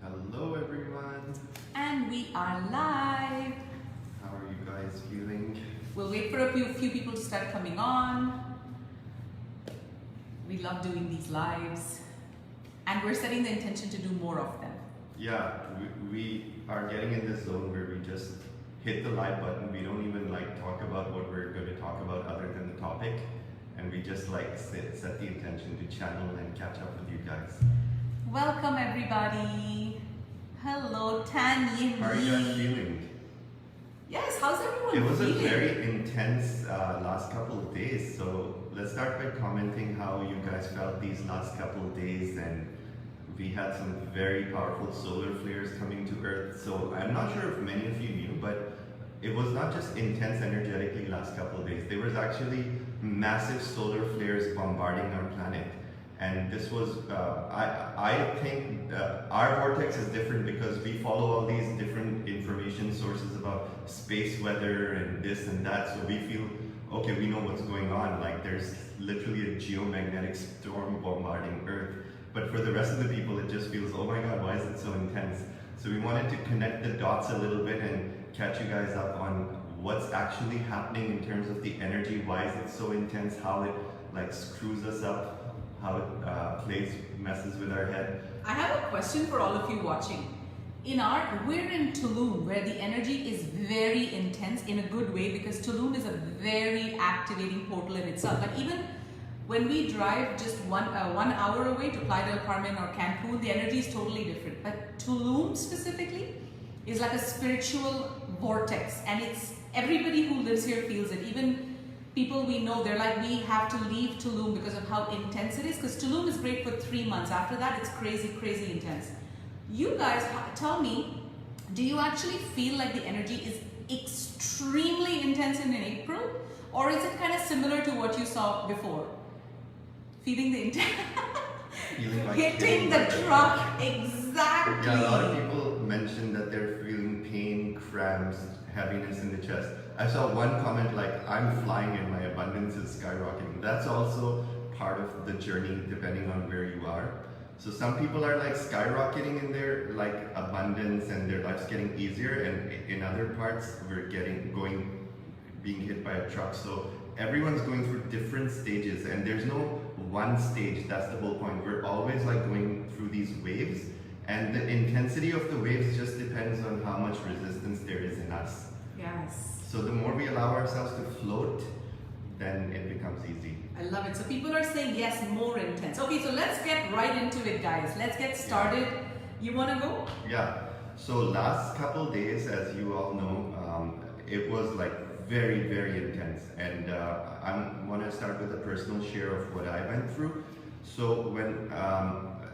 Hello everyone. And we are live. How are you guys feeling? We'll wait for a few people to start coming on. We love doing these lives. And we're setting the intention to do more of them. Yeah, we are getting in this zone where we just hit the live button. We don't even talk about what we're going to talk about other than the topic. And we just set the intention to channel and catch up with you guys. Welcome everybody. Hello Tanya. How are you guys feeling? Yes, how's everyone It was feeling? a very intense last couple of days. So let's start by commenting how you guys felt these last couple of days. And we had some very powerful solar flares coming to Earth. So I'm not sure if many of you knew, but it was not just intense energetically last couple of days. There was actually massive solar flares bombarding our planet. And this was, I think our vortex is different because we follow all these different information sources about space weather and this and that. So we feel, okay, we know what's going on. Like there's literally a geomagnetic storm bombarding Earth. But for the rest of the people, it just feels, oh my God, why is it so intense? So we wanted to connect the dots a little bit and catch you guys up on what's actually happening in terms of the energy. Why is it so intense? How it screws us up? How it messes with our head. I have a question for all of you watching. We're in Tulum, where the energy is very intense in a good way, because Tulum is a very activating portal in itself. But even when we drive just one hour away to Playa del Carmen or Cancun, the energy is totally different. But Tulum specifically is like a spiritual vortex, and it's everybody who lives here feels it. Even people we know, they're like, we have to leave Tulum because of how intense it is, because Tulum is great for 3 months. After that, it's crazy, crazy intense. You guys, tell me, do you actually feel like the energy is extremely intense in April? Or is it kind of similar to what you saw before? Feeling the intense, hitting the truck, exactly. Yeah, a lot of people mentioned that they're feeling pain, cramps, heaviness in the chest. I saw one comment like, I'm flying and my abundance is skyrocketing. That's also part of the journey depending on where you are. So some people are skyrocketing in their abundance and their life's getting easier, and in other parts we're being hit by a truck. So everyone's going through different stages, and there's no one stage. That's the whole point. We're always going through these waves, and the intensity of the waves just depends on how much resistance there is in us. Yes. So the more we allow ourselves to float, then it becomes easy. I love it. So people are saying yes, more intense. Okay, so let's get right into it, guys. Let's get started. You want to go? Yeah. So last couple days, as you all know, it was very, very intense. And I want to start with a personal share of what I went through. So when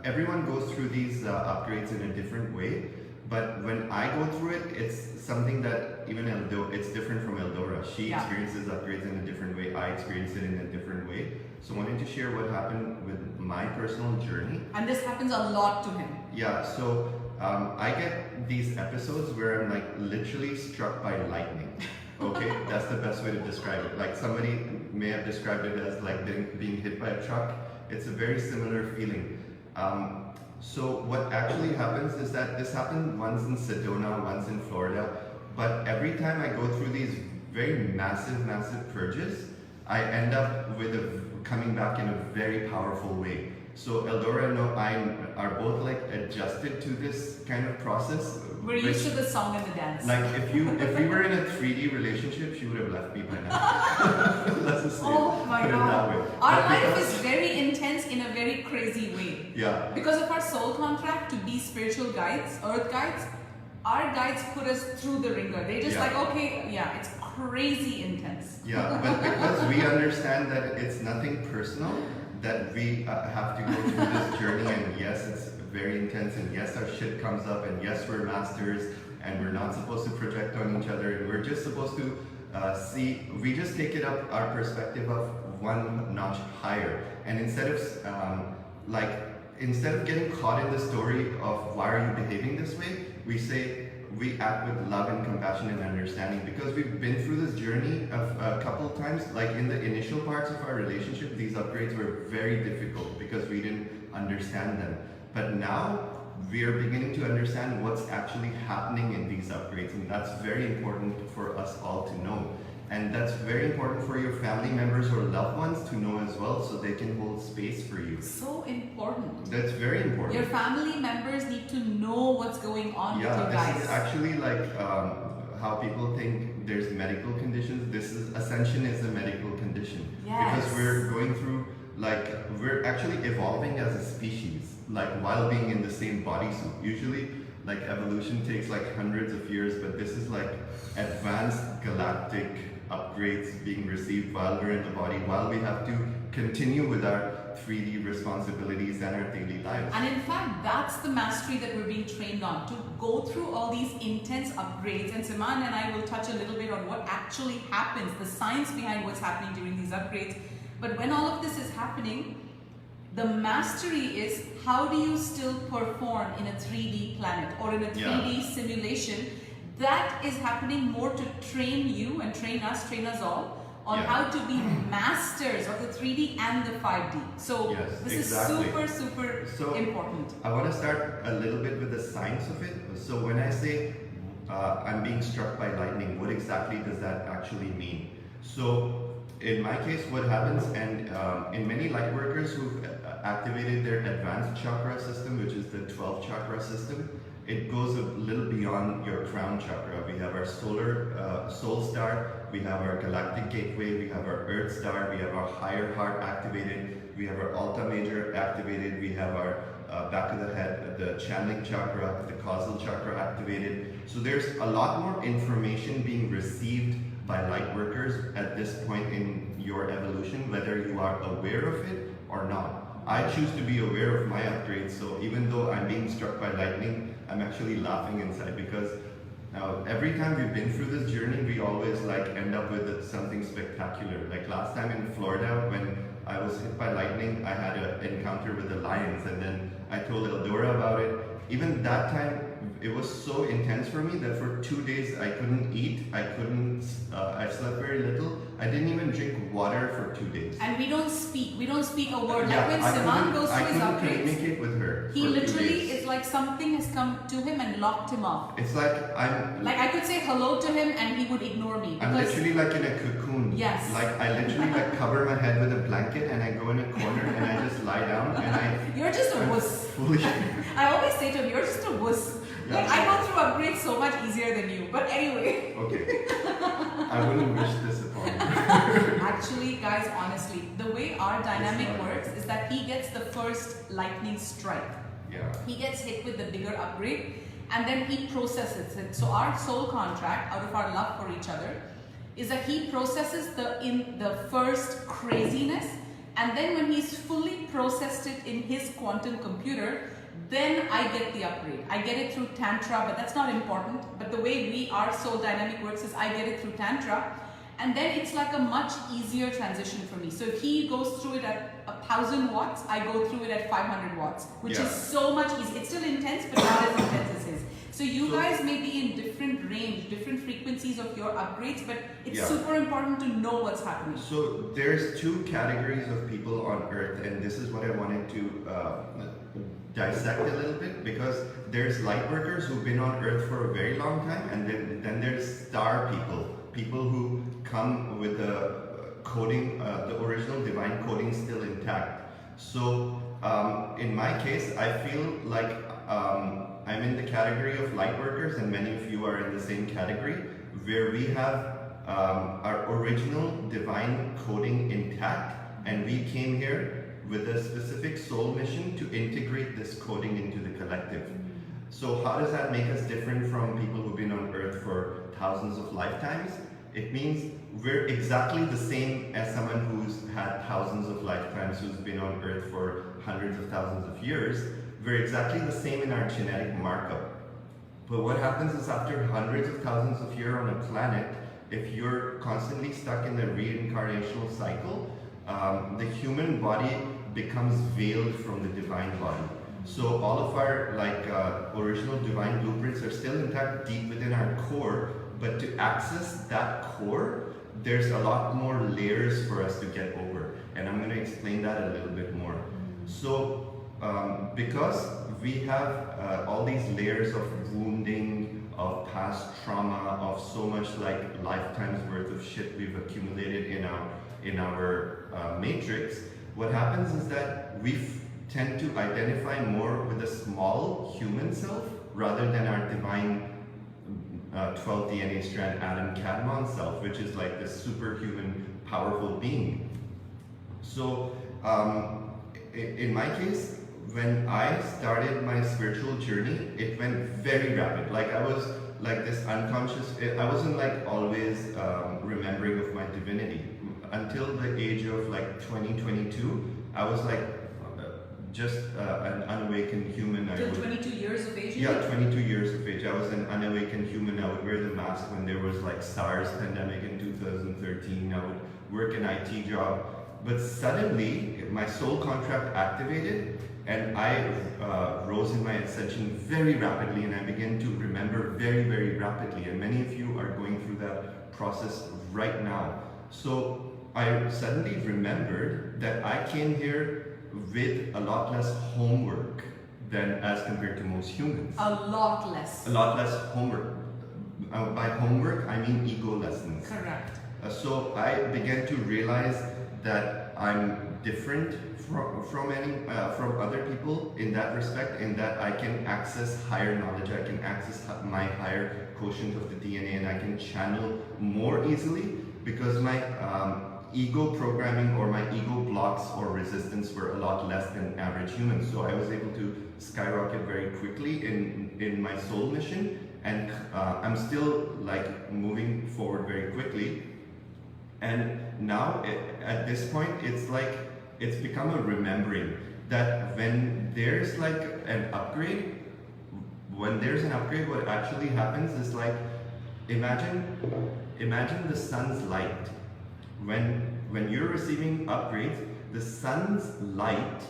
everyone goes through these upgrades in a different way, but when I go through it, it's something that even it's different from Eldora. She experiences upgrades in a different way. I experience it in a different way. So I wanted to share what happened with my personal journey. And this happens a lot to him. Yeah, so I get these episodes where I'm literally struck by lightning. Okay, that's the best way to describe it. Somebody may have described it as being hit by a truck. It's a very similar feeling. So what actually happens is that this happened once in Sedona, once in Florida, but every time I go through these very massive purges, I end up with coming back in a very powerful way. So Eldora and I are both adjusted to this kind of process. We're used to the song and the dance. If we were in a 3D relationship, she would have left me by now. Let's just say oh my put it God. that way. Our life is very intense in a very crazy way. Yeah. Because of our soul contract to be spiritual guides, earth guides, our guides put us through the ringer. They just okay, yeah, it's crazy intense. Yeah, but because we understand that it's nothing personal, that we have to go through this journey, and yes, it's very intense, and yes, our shit comes up, and yes, we're masters, and we're not supposed to project on each other, and we're just supposed to we just take it up our perspective of one notch higher, and instead of getting caught in the story of why are you behaving this way, we act with love and compassion and understanding, because we've been through this journey of a couple of times. In the initial parts of our relationship, these upgrades were very difficult because we didn't understand them. But now we are beginning to understand what's actually happening in these upgrades, and that's very important for us all to know. And that's very important for your family members or loved ones to know as well, so they can hold space for you. So important. That's very important. Your family members need to know what's going on with you guys. This is actually like how people think there's medical conditions. Ascension is a medical condition. Yes. Because we're going through, we're actually evolving as a species, while being in the same bodysuit. Usually, evolution takes hundreds of years, but this is advanced galactic upgrades being received while we're in the body, while we have to continue with our 3D responsibilities and our daily lives. And in fact, that's the mastery that we're being trained on, to go through all these intense upgrades. And Saman and I will touch a little bit on what actually happens, the science behind what's happening during these upgrades. But when all of this is happening, the mastery is, how do you still perform in a 3D planet or in a 3D simulation? That is happening more to train you and train us all on how to be masters of the 3D and the 5D. So this is super important. I want to start a little bit with the science of it. So when I say I'm being struck by lightning, what exactly does that actually mean? So in my case, what happens, and in many light workers who've activated their advanced chakra system, which is the 12 chakra system, it goes a little beyond your crown chakra. We have our soul star, we have our galactic gateway, we have our earth star, we have our higher heart activated, we have our alta major activated, we have our back of the head, the channeling chakra, the causal chakra activated. So there's a lot more information being received by light workers at this point in your evolution, whether you are aware of it or not. I choose to be aware of my upgrades, so even though I'm being struck by lightning, I'm actually laughing inside, because every time we've been through this journey, we always end up with something spectacular. Like last time in Florida, when I was hit by lightning, I had an encounter with the lions, and then I told Eldora about it. Even that time, it was so intense for me that for 2 days I couldn't eat, I slept very little. I didn't even drink water for 2 days. And we don't speak a word. When Saman goes through his upgrades, I couldn't communicate with her. He literally, it's like something has come to him and locked him off. It's like I could say hello to him and he would ignore me. I'm literally in a cocoon. Yes. I literally cover my head with a blanket and I go in a corner and I just lie down and You're just a wuss. I always say to him, you're just a wuss. Yeah. I go through upgrades so much easier than you. But anyway. Okay. I wouldn't wish this upon you. Actually, guys, honestly, the way our dynamic works is that he gets the first lightning strike. Yeah. He gets hit with the bigger upgrade and then he processes it. So our soul contract, out of our love for each other, is that he processes the first craziness, and then when he's fully processed it in his quantum computer, then I get the upgrade. I get it through Tantra, but that's not important. But the way our soul dynamic works is I get it through Tantra, and then it's like a much easier transition for me. So if he goes through it at 1,000 watts, I go through it at 500 watts, which is so much easier. It's still intense, but not as intense as his. So you guys may be in different range, different frequencies of your upgrades, but it's super important to know what's happening. So there's two categories of people on Earth, and this is what I wanted to dissect a little bit, because there's light workers who've been on Earth for a very long time, and then there's star people who come with the coding, the original divine coding still intact. So in my case, I feel like I'm in the category of light workers, and many of you are in the same category, where we have our original divine coding intact, and we came here with a specific soul mission to integrate this coding into the collective. So how does that make us different from people who've been on Earth for thousands of lifetimes? It means we're exactly the same as someone who's had thousands of lifetimes, who's been on Earth for hundreds of thousands of years. We're exactly the same in our genetic markup. But what happens is, after hundreds of thousands of years on a planet, if you're constantly stuck in the reincarnational cycle, the human body becomes veiled from the divine body. So all of our original divine blueprints are still intact deep within our core, but to access that core, there's a lot more layers for us to get over. And I'm going to explain that a little bit more. So because we have all these layers of wounding, of past trauma, of so much like lifetimes worth of shit we've accumulated in our matrix. What happens is that we tend to identify more with a small human self rather than our divine 12th DNA strand Adam Kadmon self, which is like this superhuman, powerful being. So, in my case, when I started my spiritual journey, it went very rapid. Like I was like this unconscious, I wasn't like always remembering of my divinity. Until the age of like 2022, I was like just an unawakened human. Till 22 years of age? Yeah, 22 years of age. I was an unawakened human. I would wear the mask when there was like SARS pandemic in 2013. I would work an IT job. But suddenly, my soul contract activated and I rose in my ascension very rapidly and I began to remember very, very rapidly. And many of you are going through that process right now. So I suddenly remembered that I came here with a lot less homework than as compared to most humans. A lot less. A lot less homework. By homework, I mean ego lessons. Correct. So I began to realize that I'm different from other people in that respect, in that I can access higher knowledge, I can access my higher quotient of the DNA, and I can channel more easily because my ego programming or my ego blocks or resistance were a lot less than average humans. So I was able to skyrocket very quickly in my soul mission, and I'm still like moving forward very quickly. And now at this point, it's become a remembering that when there's like an upgrade, what actually happens is like, imagine the sun's light. When you're receiving upgrades, the sun's light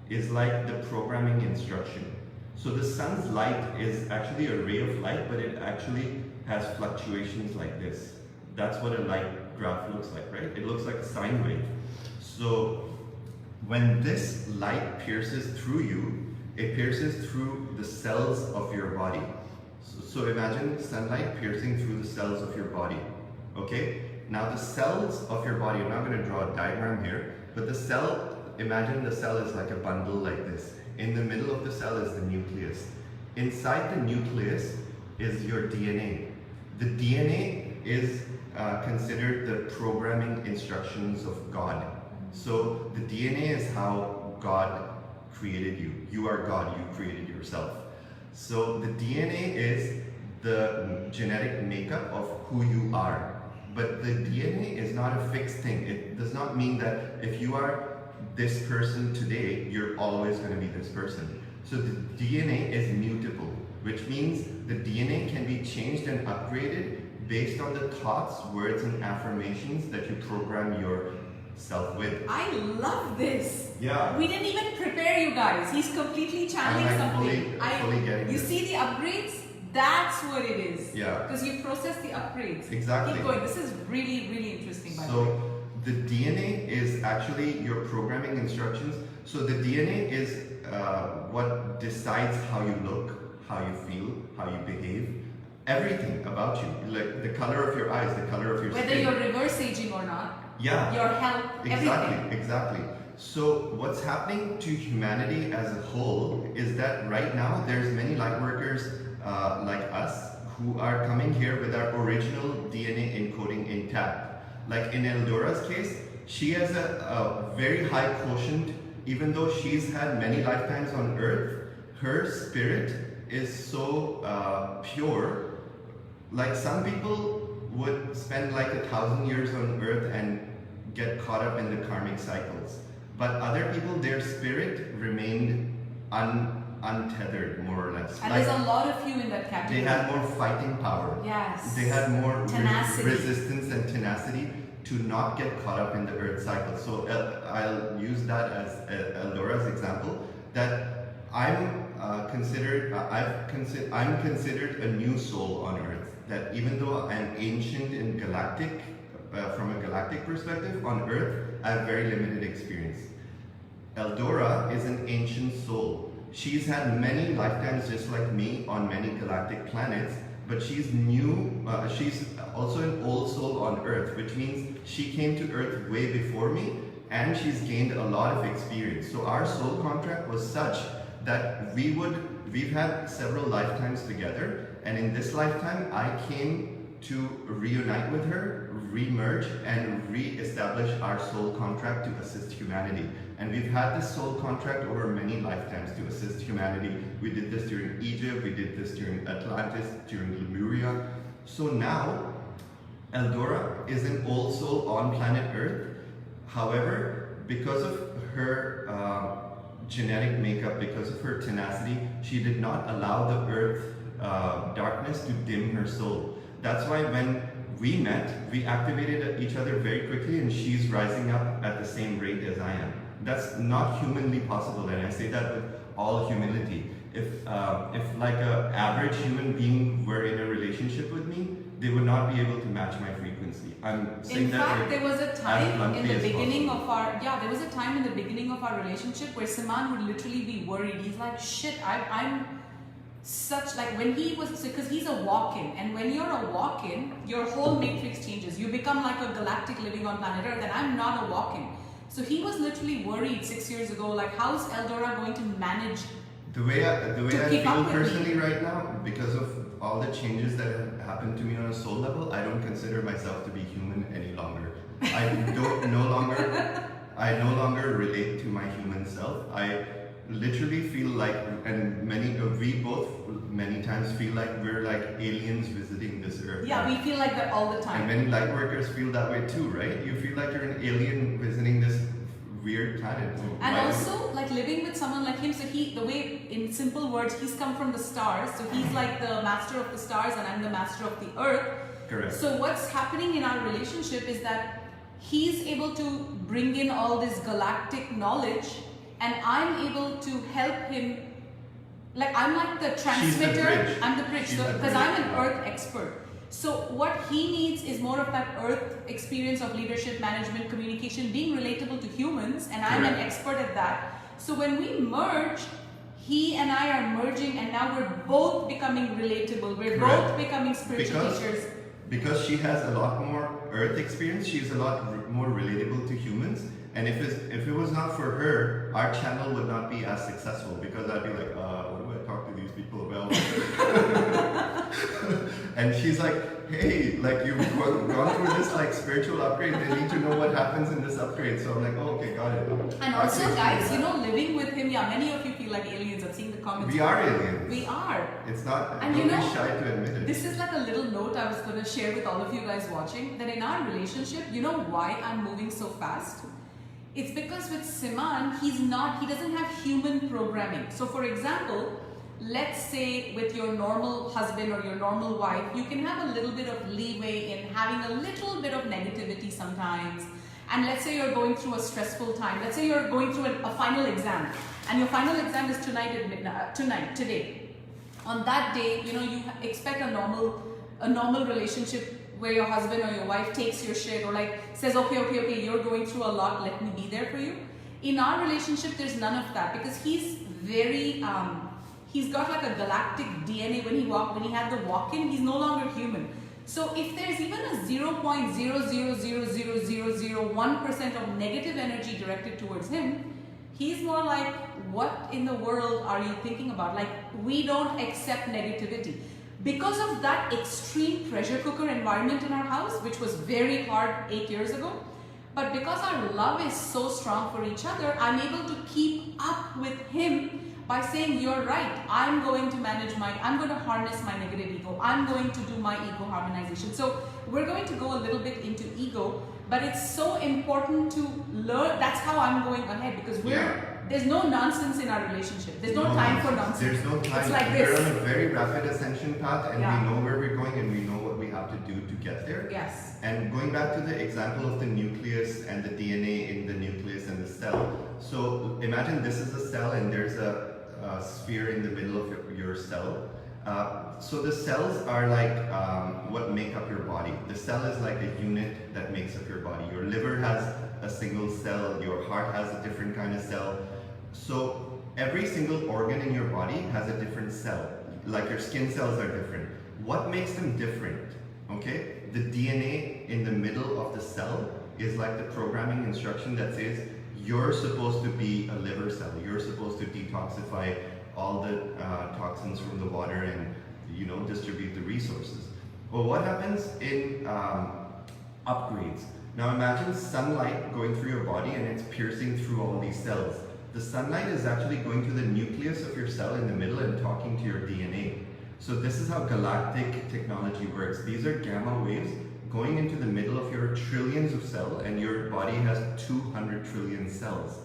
is like the programming instruction. So the sun's light is actually a ray of light, but it actually has fluctuations like this. That's what a light graph looks like, right? It looks like a sine wave. So when this light pierces through you, it pierces through the cells of your body. So imagine sunlight piercing through the cells of your body, okay? Now the cells of your body, I'm not going to draw a diagram here, but imagine the cell is like a bundle like this. In the middle of the cell is the nucleus. Inside the nucleus is your DNA. The DNA is considered the programming instructions of God. So the DNA is how God created you. You are God, you created yourself. So the DNA is the genetic makeup of who you are. But the DNA is not a fixed thing. It does not mean that if you are this person today, you're always going to be this person. So the DNA is mutable, which means the DNA can be changed and upgraded based on the thoughts, words, and affirmations that you program yourself with. I love this. Yeah. We didn't even prepare you guys. He's completely channeling something. Fully getting You this. see the upgrades? That's what it is. Yeah. Because you process the upgrades. Exactly. Keep going. This is really, really interesting, by the way. So the DNA is actually your programming instructions. So the DNA is what decides how you look, how you feel, how you behave, everything about you. Like the color of your eyes, the color of your Whether skin. you're reverse aging or not. Yeah. Your health, everything. Exactly. So what's happening to humanity as a whole is that right now there's many light workers like us who are coming here with our original DNA encoding intact. Like in Eldora's case, she has a very high quotient. Even though she's had many lifetimes on Earth, her spirit is so pure. Like some people would spend like 1,000 years on Earth and get caught up in the karmic cycles. But other people, their spirit remained untethered, more or less. And like, there's a lot of you in that category. they had more fighting power. Yes. They had more tenacity. resistance and tenacity to not get caught up in the Earth cycle. So I'll use that as Eldora's example. That I'm considered a new soul on Earth. That even though I'm ancient and galactic, from a galactic perspective, on Earth I have very limited experience. Eldora is an ancient soul. she's had many lifetimes just like me on many galactic planets, but she's new, she's also an old soul on Earth, which means she came to Earth way before me, and she's gained a lot of experience. So our soul contract was such that we've had several lifetimes together, and in this lifetime I came to reunite with her, re-merge, and re-establish our soul contract to assist humanity. And we've had this soul contract over many lifetimes to assist humanity. We did this during Egypt, we did this during Atlantis, during Lemuria. So now, Eldora is an old soul on planet Earth. However, because of her genetic makeup, because of her tenacity, she did not allow the Earth darkness to dim her soul. That's why when we met, we activated each other very quickly, and she's rising up at the same rate as I am. That's not humanly possible, and I say that with all humility. If like an average human being were in a relationship with me, they would not be able to match my frequency. I'm saying in that fact, there was a time in the beginning possible. of our there was a time in the beginning of our relationship where Saman would literally be worried. He's like, shit, I'm such, like, when he was, because he's a walk-in, and when you're a walk-in, your whole matrix changes. You become like a galactic living on planet Earth, and I'm not a walk-in. So he was literally worried 6 years ago, like, how's Eldora going to manage The way I keep up feel with personally right now, because of all the changes that have happened to me on a soul level, I don't consider myself to be human any longer. I no longer relate to my human self. I literally feel like, and we both many times feel like we're like aliens visiting this earth. Yeah, we feel like that all the And time. many light workers feel that way too, right? You feel like you're an alien visiting this weird planet. And Why- also, like, living with someone like him, so the way, in simple words, he's come from the stars, so he's like the master of the stars and I'm the master of the earth. Correct. So what's happening in our relationship is that he's able to bring in all this galactic knowledge, and I'm able to help him. Like, I'm like the transmitter. bridge. I'm the bridge. She's So the because bridge. I'm an earth expert. So what he needs is more of that earth experience of leadership, management, communication, being relatable to humans, and I'm an Correct. expert at that. So when we merge, he and I are merging, and now we're both becoming relatable. We're Correct. both becoming spiritual teachers. Because she has a lot more earth experience, she's a lot more relatable to humans. And if it was not for her, our channel would not be as successful, because I'd be like, what do I talk to these people about? And she's like, hey, like, you've gone through this like spiritual upgrade, they need to know what happens in this upgrade. So I'm like, oh, okay, got it. And also, guys, you know, living with him, many of you feel like aliens. I've seen the comments. We are aliens. We are. It's not, And don't you be know, shy to admit it. This is like a little note I was going to share with all of you guys watching, that in our relationship, you know why I'm moving so fast? It's because with Siman, he doesn't have human programming. So for example, let's say with your normal husband or your normal wife, you can have a little bit of leeway in having a little bit of negativity sometimes. And let's say you're going through a stressful time. Let's say you're going through a final exam, and your final exam is tonight at midnight, today. On that day, you know, you expect a normal relationship where your husband or your wife takes your shit, or like says, okay, you're going through a lot, let me be there for you. In our relationship, there's none of that, because he's very, he's got like a galactic DNA. When he had the walk-in, he's no longer human. So if there's even a 0.0000001% of negative energy directed towards him, he's more like, what in the world are you thinking about? Like, we don't accept negativity. Because of that extreme pressure cooker environment in our house, which was very hard 8 years ago, but because our love is so strong for each other, I'm able to keep up with him by saying, you're right, I'm going to harness my negative ego. I'm going to do my ego harmonization. So we're going to go a little bit into ego, but it's so important to learn. That's how I'm going ahead, because there's no nonsense in our relationship. There's no time for nonsense. There's no time. It's like We're this. on a very rapid ascension path, and Yeah. we know where we're going, and we know what we have to do to get there. Yes. And going back to the example of the nucleus and the DNA in the nucleus and the cell. So imagine this is a cell, and there's a sphere in the middle of your cell. So the cells are like what make up your body. The cell is like a unit that makes up your body. Your liver has a single cell, your heart has a different kind of cell. So every single organ in your body has a different cell. Like your skin cells are different. What makes them different? Okay, the DNA in the middle of the cell is like the programming instruction that says you're supposed to be a liver cell. You're supposed to detoxify all the toxins from the water and distribute the resources. Well, what happens in upgrades? Now imagine sunlight going through your body and it's piercing through all these cells. The sunlight is actually going to the nucleus of your cell in the middle and talking to your DNA. So this is how galactic technology works. These are gamma waves going into the middle of your trillions of cells, and your body has 200 trillion cells.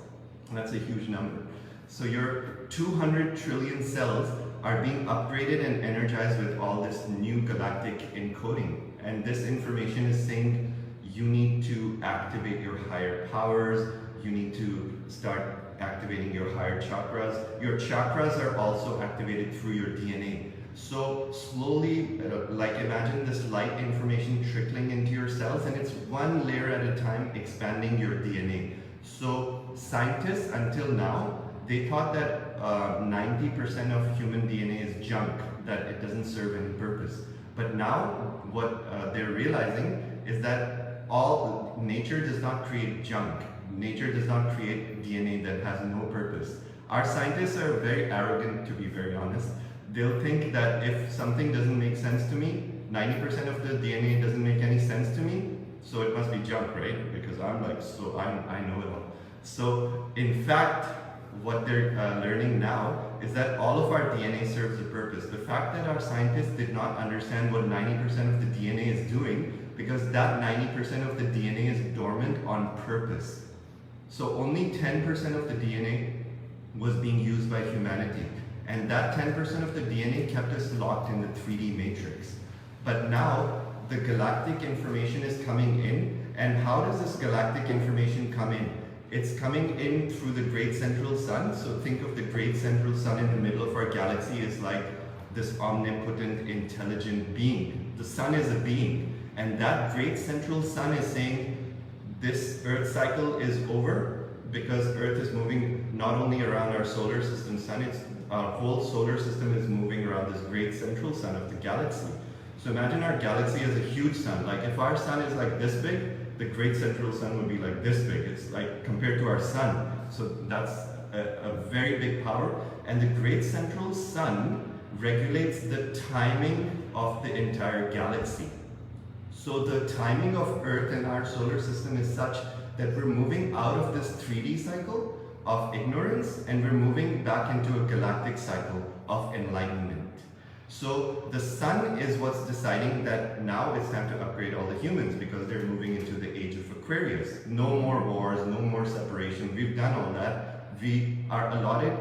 And that's a huge number. So your 200 trillion cells are being upgraded and energized with all this new galactic encoding. And this information is saying you need to activate your higher powers, you need to start activating your higher chakras. Your chakras are also activated through your DNA. So slowly, like imagine this light information trickling into your cells, and it's one layer at a time expanding your DNA. So scientists until now, they thought that 90% of human DNA is junk, that it doesn't serve any purpose. But now what they're realizing is that nature does not create junk. Nature does not create DNA that has no purpose. Our scientists are very arrogant, to be very honest. They'll think that if something doesn't make sense to me, 90% of the DNA doesn't make any sense to me, so it must be junk, right? Because I know it all. So in fact, what they're learning now is that all of our DNA serves a purpose. The fact that our scientists did not understand what 90% of the DNA is doing, because that 90% of the DNA is dormant on purpose. So only 10% of the DNA was being used by humanity. And that 10% of the DNA kept us locked in the 3D matrix. But now, the galactic information is coming in. And how does this galactic information come in? It's coming in through the great central sun. So think of the great central sun in the middle of our galaxy as like this omnipotent, intelligent being. The sun is a being. And that great central sun is saying, this Earth cycle is over, because Earth is moving not only around our solar system sun, our whole solar system is moving around this great central sun of the galaxy. So imagine our galaxy as a huge sun. Like if our sun is like this big, the great central sun would be like this big. It's like compared to our sun. So that's a very big power. And the great central sun regulates the timing of the entire galaxy. So the timing of Earth and our solar system is such that we're moving out of this 3D cycle of ignorance and we're moving back into a galactic cycle of enlightenment. So the sun is what's deciding that now it's time to upgrade all the humans, because they're moving into the age of Aquarius. No more wars, no more separation. We've done all that. We are allotted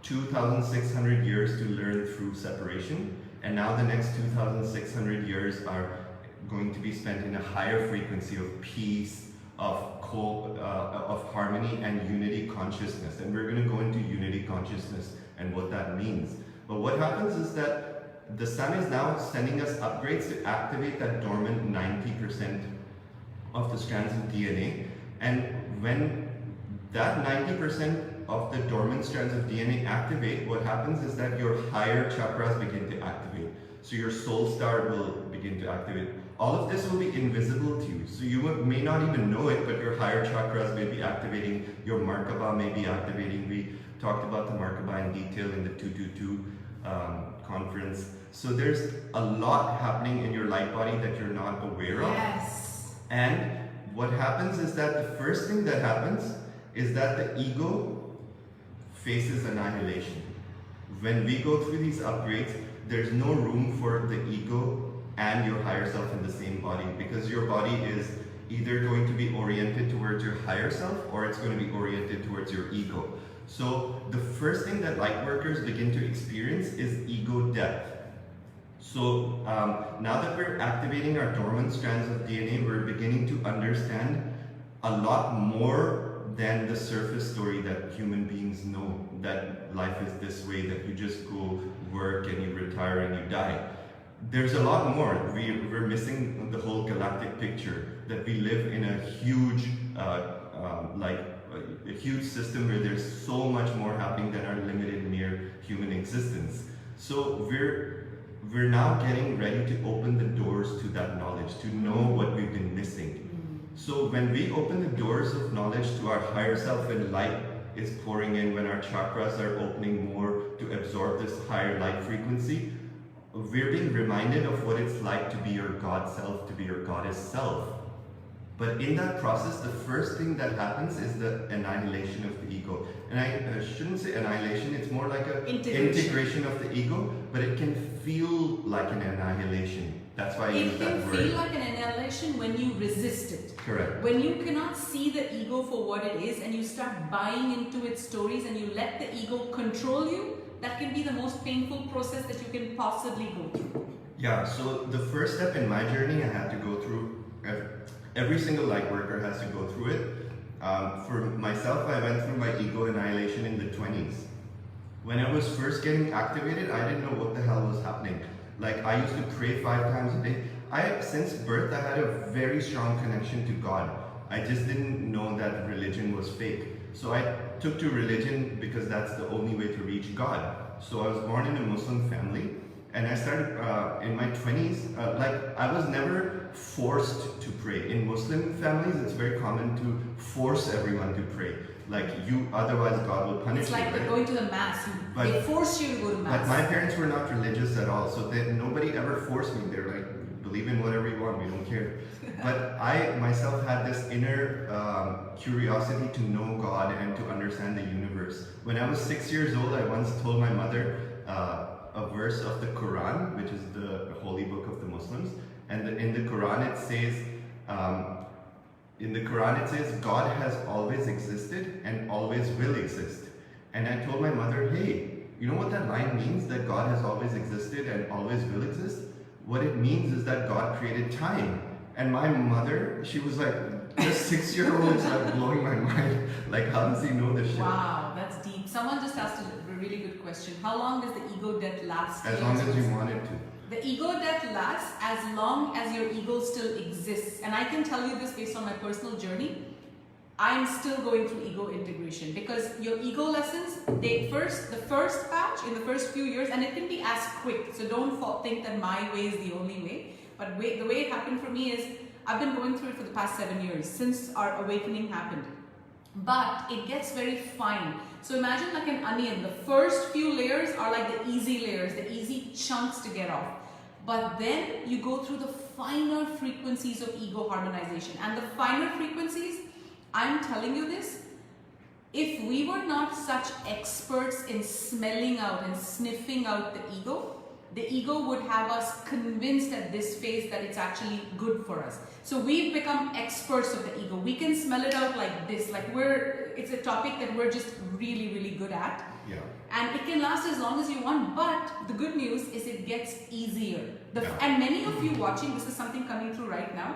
2,600 years to learn through separation, and now the next 2,600 years are going to be spent in a higher frequency of peace, of harmony and unity consciousness. And we're going to go into unity consciousness and what that means. But what happens is that the sun is now sending us upgrades to activate that dormant 90% of the strands of DNA. And when that 90% of the dormant strands of DNA activate, what happens is that your higher chakras begin to activate. So your soul star will begin to activate. All of this will be invisible to you. So you may not even know it, but your higher chakras may be activating, your Merkaba may be activating. We talked about the Merkaba in detail in the 222 conference. So there's a lot happening in your light body that you're not aware of. Yes. And what happens is that the first thing that happens is that the ego faces annihilation. When we go through these upgrades, there's no room for the ego and your higher self in the same body, because your body is either going to be oriented towards your higher self or it's going to be oriented towards your ego. So the first thing that light workers begin to experience is ego death. So now that we're activating our dormant strands of DNA, we're beginning to understand a lot more than the surface story that human beings know, that life is this way, that you just go work and you retire and you die. There's a lot more. We're missing the whole galactic picture, that we live in a huge a huge system where there's so much more happening than our limited mere human existence. So we're now getting ready to open the doors to that knowledge, to know what we've been missing. So when we open the doors of knowledge to our higher self and light is pouring in, when our chakras are opening more to absorb this higher light frequency, we're being reminded of what it's like to be your God self, to be your goddess self. But in that process, the first thing that happens is the annihilation of the ego. And I shouldn't say annihilation, it's more like a integration of the ego, but it can feel like an annihilation. That's why I use that word. It can feel like an annihilation when you resist it. Correct. When you cannot see the ego for what it is and you start buying into its stories and you let the ego control you, that can be the most painful process that you can possibly go through. Yeah, so the first step in my journey I had to go through, every single light worker has to go through it. For myself, I went through my ego annihilation in the 20s. When I was first getting activated, I didn't know what the hell was happening. Like, I used to pray 5 times a day. Since birth, I had a very strong connection to God. I just didn't know that religion was fake. So I took to religion because that's the only way to reach God. So I was born in a Muslim family, and I started in my 20s. I was never forced to pray. In Muslim families, it's very common to force everyone to pray. Like, otherwise God will punish you. It's like right? Going to the mass. They force you to go to mass. But my parents were not religious at all, so nobody ever forced me. They're like, believe in whatever you want, we don't care. But I myself had this inner curiosity to know God and to understand the universe. When I was 6 years old, I once told my mother a verse of the Quran, which is the holy book of the Muslims. And in the Quran it says, God has always existed and always will exist. And I told my mother, hey, you know what that line means? That God has always existed and always will exist? What it means is that God created time. And my mother, she was like, just 6-year-olds like blowing my mind. Like, how does he know this shit? Wow, that's deep. Someone just asked a really good question. How long does the ego death last? As long as you want it to. The ego death lasts as long as your ego still exists. And I can tell you this based on my personal journey. I'm still going through ego integration because your ego lessons, the first batch in the first few years, and it can be as quick. So don't think that my way is the only way. But the way it happened for me is I've been going through it for the past 7 years since our awakening happened. But it gets very fine. So imagine like an onion. The first few layers are like the easy layers, the easy chunks to get off. But then you go through the finer frequencies of ego harmonization. And the finer frequencies, I'm telling you this, if we were not such experts in smelling out and sniffing out the ego would have us convinced at this phase that it's actually good for us. So we've become experts of the ego. We can smell it out like this, like it's a topic that we're just really, really good at. Yeah. And it can last as long as you want, but the good news is it gets easier. And many of you watching, this is something coming through right now.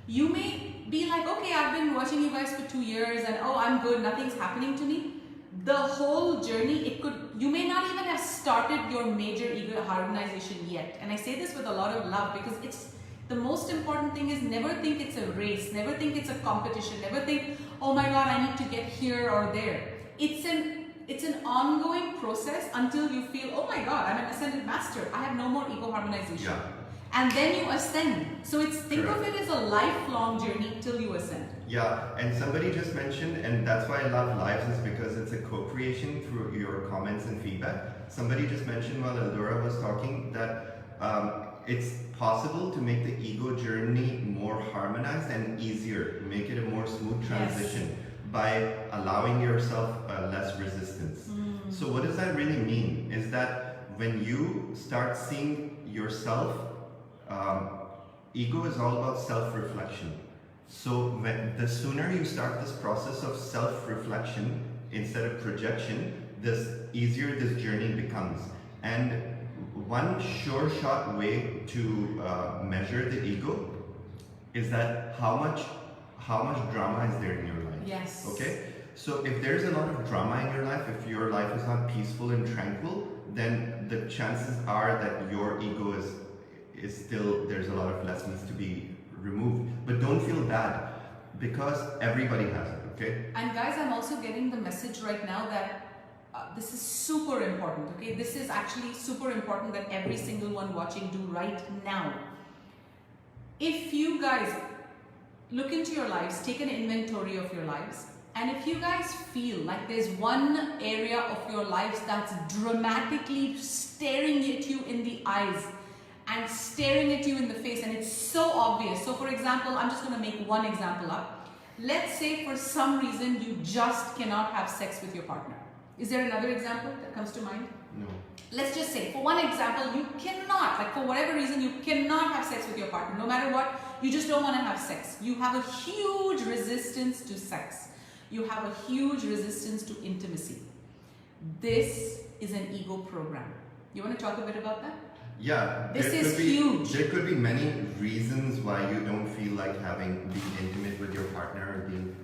You may be like, okay, I've been watching you guys for 2 years and oh, I'm good, nothing's happening to me. The whole journey, you may not even have started your major ego harmonization yet. And I say this with a lot of love because the most important thing is never think it's a race, never think it's a competition, never think, oh my God, I need to get here or there. It's an ongoing process until you feel, oh my God, I'm an ascended master. I have no more ego harmonization. Yeah. And then you ascend. So think of it as a lifelong journey till you ascend. Yeah, and somebody just mentioned, and that's why I love lives, is because it's a co-creation through your comments and feedback. Somebody just mentioned while Eldora was talking that it's possible to make the ego journey more harmonized and easier, make it a more smooth transition by allowing yourself less resistance. So what does that really mean? Is that when you start seeing yourself, ego is all about self-reflection. So the sooner you start this process of self-reflection instead of projection, the easier this journey becomes. And one sure shot way to measure the ego is that how much drama is there in your life. Yes. Okay? So if there's a lot of drama in your life, if your life is not peaceful and tranquil, then the chances are that your ego is still, there's a lot of lessons to be removed. But don't feel bad because everybody has it. Okay? And guys, I'm also getting the message right now that this is super important, okay? This is actually super important that every single one watching do right now. If you guys look into your lives, take an inventory of your lives, and if you guys feel like there's one area of your lives that's dramatically staring at you in the eyes and staring at you in the face, and it's so obvious. So for example, I'm just going to make one example up. Let's say for some reason you just cannot have sex with your partner. Is there another example that comes to mind? No. Let's just say, for one example, you cannot, like for whatever reason, you cannot have sex with your partner. No matter what, you just don't want to have sex. You have a huge resistance to sex. You have a huge resistance to intimacy. This is an ego program. You want to talk a bit about that? Yeah. This is huge. There could be many reasons why you don't feel like being intimate with your partner or being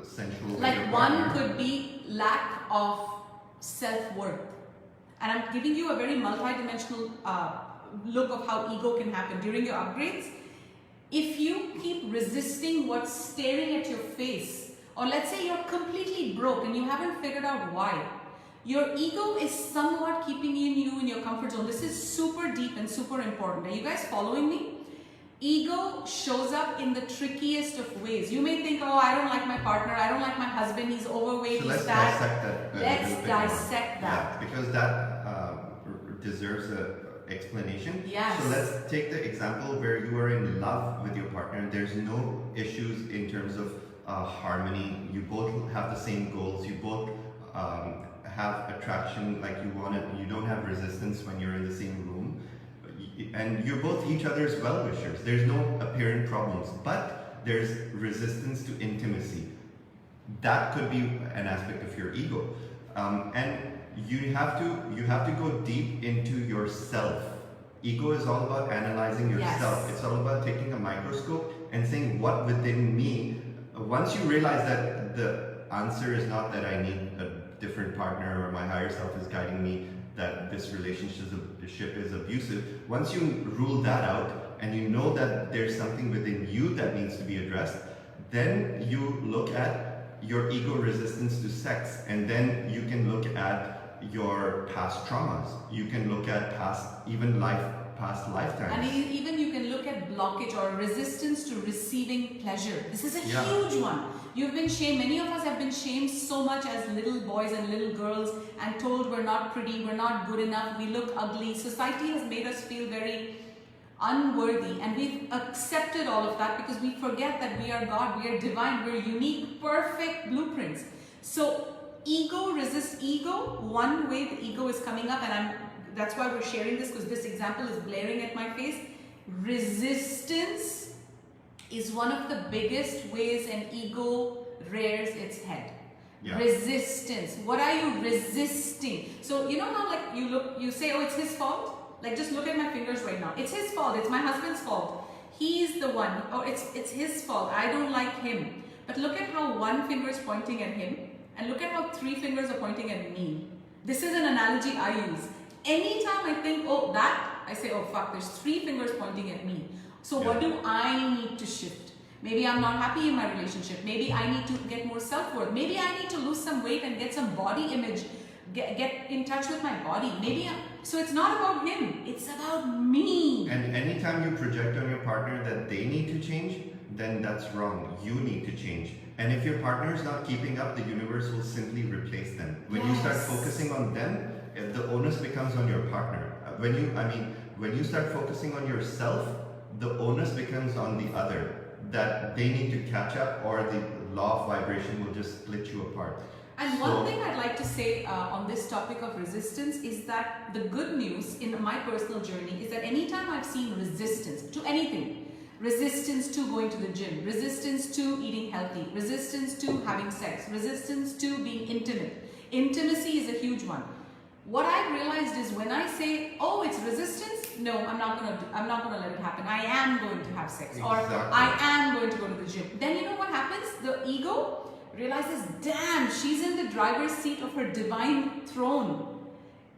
sensual with your Like partner. one could be lack of self-worth. And I'm giving you a very multi-dimensional look of how ego can happen during your upgrades. If you keep resisting what's staring at your face, or let's say you're completely broke and you haven't figured out why, your ego is somewhat keeping you in your comfort zone. This is super deep and super important. Are you guys following me? Ego shows up in the trickiest of ways. You may think, oh, I don't like my partner, I don't like my husband, he's overweight, So he's let's fat. dissect that. Let's dissect that. Yeah, because that deserves an explanation. Yes. So let's take the example where you are in love with your partner. There's no issues in terms of harmony. You both have the same goals. You both have attraction, like you want it. You don't have resistance when you're in the same room. And you're both each other's well-wishers. There's no apparent problems, but there's resistance to intimacy. That could be an aspect of your ego, and you have to go deep into yourself. Ego is all about analyzing yourself. Yes. It's all about taking a microscope and saying what within me. Once you realize that the answer is not that I need a different partner or my higher self is guiding me, that this relationship is abusive. Once you rule that out and you know that there's something within you that needs to be addressed, then you look at your ego resistance to sex, and then you can look at your past traumas. You can look at past lifetimes. And even you can look at blockage or resistance to receiving pleasure. This is a Yeah. huge one. You've been shamed. Many of us have been shamed so much as little boys and little girls and told we're not pretty, we're not good enough, we look ugly. Society has made us feel very unworthy, and we've accepted all of that because we forget that we are God, we are divine, we're unique, perfect blueprints. So ego resists ego. One way the ego is coming up, and that's why we're sharing this, because this example is glaring at my face. Resistance is one of the biggest ways an ego rears its head. Yeah. Resistance. What are you resisting? So you know how like you say, oh, it's his fault? Like just look at my fingers right now. It's his fault. It's my husband's fault. He's the one. Oh, it's his fault. I don't like him. But look at how one finger is pointing at him, and look at how 3 fingers are pointing at me. This is an analogy I use. Anytime I think, oh, that, I say, oh, fuck, there's 3 fingers pointing at me. So what do I need to shift? Maybe I'm not happy in my relationship. Maybe I need to get more self-worth. Maybe I need to lose some weight and get some body image. Get in touch with my body. So it's not about him. It's about me. And anytime you project on your partner that they need to change, then that's wrong. You need to change. And if your partner is not keeping up, the universe will simply replace them. When you start focusing on them, the onus becomes on your partner. When you start focusing on yourself, the onus becomes on the other. That they need to catch up, or the law of vibration will just split you apart. And one thing I'd like to say on this topic of resistance is that the good news in my personal journey is that anytime I've seen resistance to anything, resistance to going to the gym, resistance to eating healthy, resistance to having sex, resistance to being intimate. Intimacy is a huge one. What I've realized is when I say, oh, it's resistance, no, I'm not gonna let it happen. I am going to have sex, or I am going to go to the gym. Then you know what happens? The ego realizes, damn, she's in the driver's seat of her divine throne.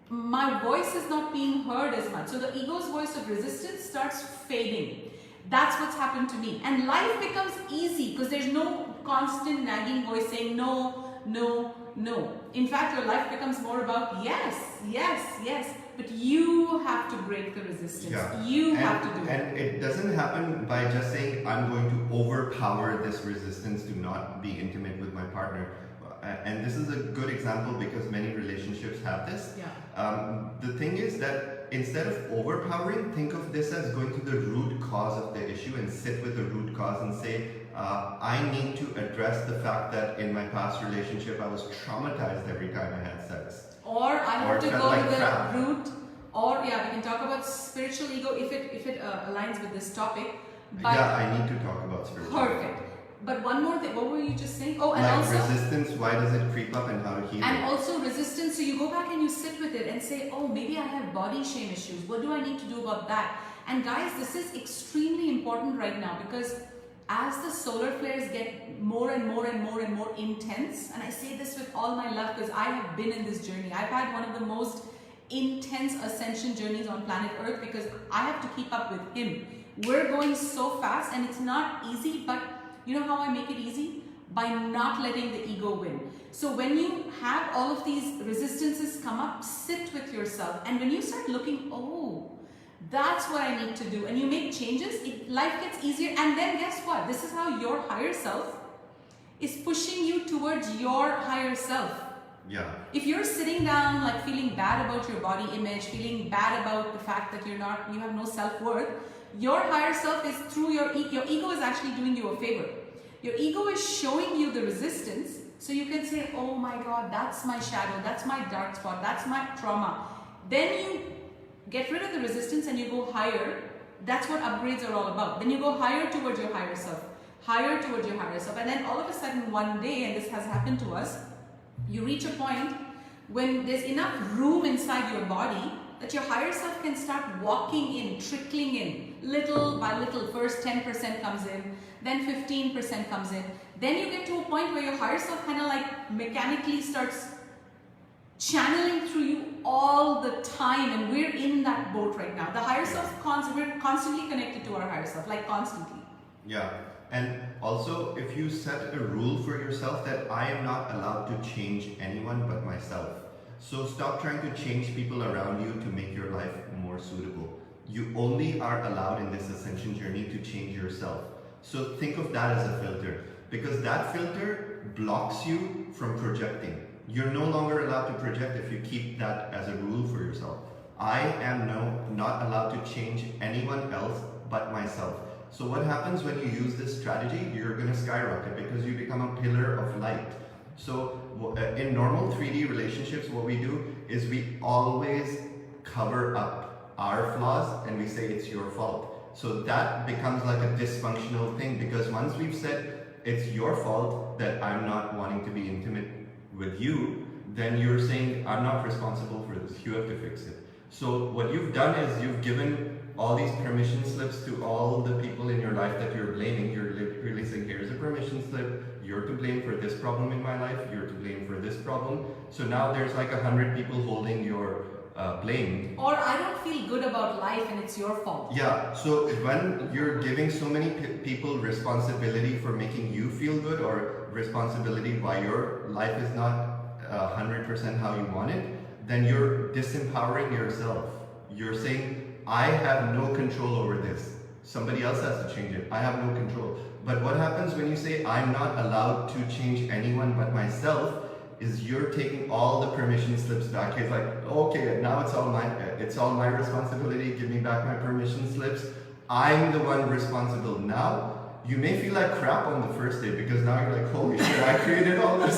My voice is not being heard as much. So the ego's voice of resistance starts fading. That's what's happened to me. And life becomes easy because there's no constant nagging voice saying no, no, no. In fact, your life becomes more about yes, yes, yes. But you have to break the resistance. Yeah. You have to do it. And it doesn't happen by just saying, I'm going to overpower this resistance to not be intimate with my partner. And this is a good example because many relationships have this. Yeah. The thing is that instead of overpowering, think of this as going to the root cause of the issue and sit with the root cause and say, I need to address the fact that in my past relationship I was traumatized every time I had sex. Or I have to felt go like to the crap. root. Or yeah, we can talk about spiritual ego if it aligns with this topic. But Yeah, I need to talk about spiritual. perfect. But one more thing. What were you just saying? Oh, and Like also. resistance, why does it creep up and how to heal And it? also resistance, so you go back and you sit with it and say, oh, maybe I have body shame issues. What do I need to do about that? And guys, this is extremely important right now because as the solar flares get more and more and more and more intense, and I say this with all my love because I have been in this journey. I've had one of the most intense ascension journeys on planet Earth because I have to keep up with him. We're going so fast and it's not easy, but you know how I make it easy? By not letting the ego win. So when you have all of these resistances come up, sit with yourself. And when you start looking, oh, that's what I need to do. And you make changes, life gets easier. And then guess what? This is how your higher self is pushing you towards your higher self. Yeah. If you're sitting down like feeling bad about your body image, feeling bad about the fact that you have no self-worth, your higher self is through your ego is actually doing you a favor. Your ego is showing you the resistance so you can say, oh my God, that's my shadow, that's my dark spot, that's my trauma. Then you get rid of the resistance and you go higher. That's what upgrades are all about. Then you go higher towards your higher self, higher towards your higher self. And then all of a sudden one day, and this has happened to us, you reach a point when there's enough room inside your body that your higher self can start walking in, trickling in, little by little. First 10% comes in, then 15% comes in. Then you get to a point where your higher self kind of like mechanically starts channeling through you all the time, and we're in that boat right now. The higher self, we're constantly connected to our higher self, like constantly. Yeah. And also, if you set a rule for yourself that I am not allowed to change anyone but myself. So stop trying to change people around you to make your life more suitable. You only are allowed in this ascension journey to change yourself. So think of that as a filter, because that filter blocks you from projecting. You're no longer allowed to project if you keep that as a rule for yourself. I am not allowed to change anyone else but myself. So what happens when you use this strategy? You're going to skyrocket because you become a pillar of light. So in normal 3D relationships, what we do is we always cover up our flaws and we say it's your fault. So that becomes like a dysfunctional thing, because once we've said it's your fault that I'm not wanting to be intimate with you, then you're saying I'm not responsible for this, you have to fix it. So what you've done is you've given all these permission slips to all the people in your life that you're blaming. You're literally saying, here's a permission slip, you're to blame for this problem in my life, you're to blame for this problem. So now there's like 100 people holding your blame. Or I don't feel good about life and it's your fault. Yeah, so when you're giving so many people responsibility for making you feel good, or responsibility why your life is not 100% how you want it, then you're disempowering yourself. You're saying, I have no control over this. Somebody else has to change it. I have no control. But what happens when you say, I'm not allowed to change anyone but myself, is you're taking all the permission slips back. It's like, okay, now it's all my responsibility. Give me back my permission slips. I'm the one responsible. Now, you may feel like crap on the first day because now you're like, holy shit, I created all this.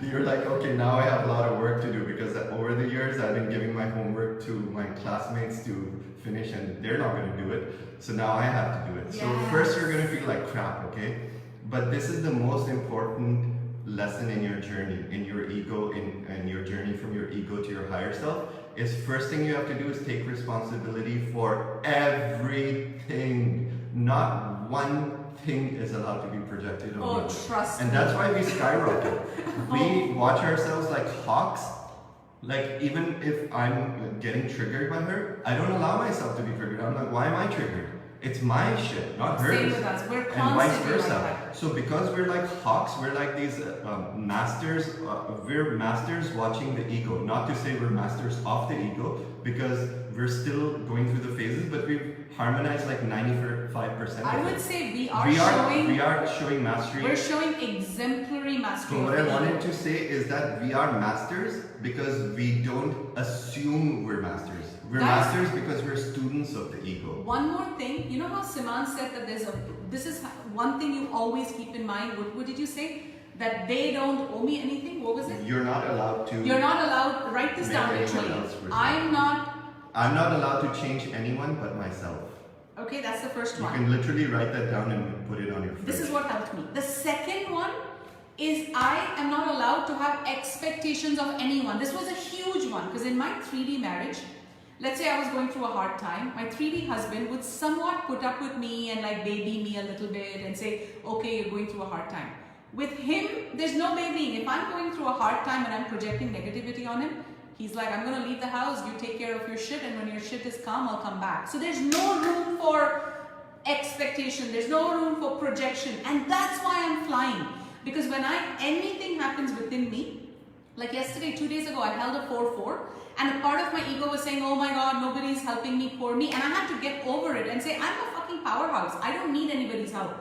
You're like, okay, now I have a lot of work to do because over the years I've been giving my homework to my classmates to finish and they're not going to do it. So now I have to do it. Yes. So first you're going to feel like crap, okay? But this is the most important lesson in your journey, in your ego, in your journey from your ego to your higher self, is first thing you have to do is take responsibility for everything. Not one thing is allowed to be projected on you. Trust and me. that's why we skyrocket. We watch ourselves like hawks. Like, even if I'm getting triggered by her, I don't allow myself to be triggered. I'm like, why am I triggered? It's my shit, not hers. Same with us. We're And vice constantly like versa. that. So because we're like hawks, we're like these masters. We're masters watching the ego. Not to say we're masters of the ego, because we're still going through the phases, but we've harmonized like 95%. I of would it. say we are showing mastery. We're showing exemplary mastery. So what of I the wanted ego. to say is that we are masters because we don't assume we're masters. We're Guys, masters because we're students of the ego. One more thing, you know how Siman said that this is one thing you always keep in mind. What did you say? That they don't owe me anything? What was it? You're not allowed to. You're not allowed, write this Make down anyone literally. else responsible. I'm not allowed to change anyone but myself. okay, that's the first You one. can literally write that down and put it on your fridge. This is what helped me. The second one is I am not allowed to have expectations of anyone. This was a huge one because in my 3D marriage, let's say I was going through a hard time, my 3D husband would somewhat put up with me and like baby me a little bit and say, okay, you're going through a hard time. With him, there's no babying. If I'm going through a hard time and I'm projecting negativity on him, he's like, I'm going to leave the house, you take care of your shit, and when your shit is calm, I'll come back. So there's no room for expectation, there's no room for projection, and that's why I'm flying. Because when anything happens within me, like yesterday, 2 days ago, I held a 4-4, and a part of my ego was saying, oh my god, nobody's helping me, poor me, and I had to get over it and say, I'm a fucking powerhouse, I don't need anybody's help.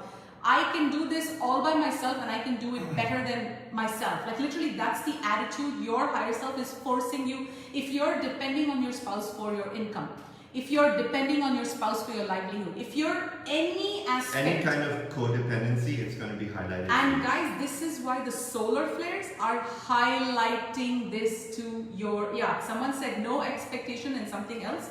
I can do this all by myself and I can do it better than myself. Like literally that's the attitude. Your higher self is forcing you. If you're depending on your spouse for your income, if you're depending on your spouse for your livelihood, if you're any aspect, any kind of codependency, it's going to be highlighted. And guys, this is why the solar flares are highlighting this to your, someone said no expectation and something else.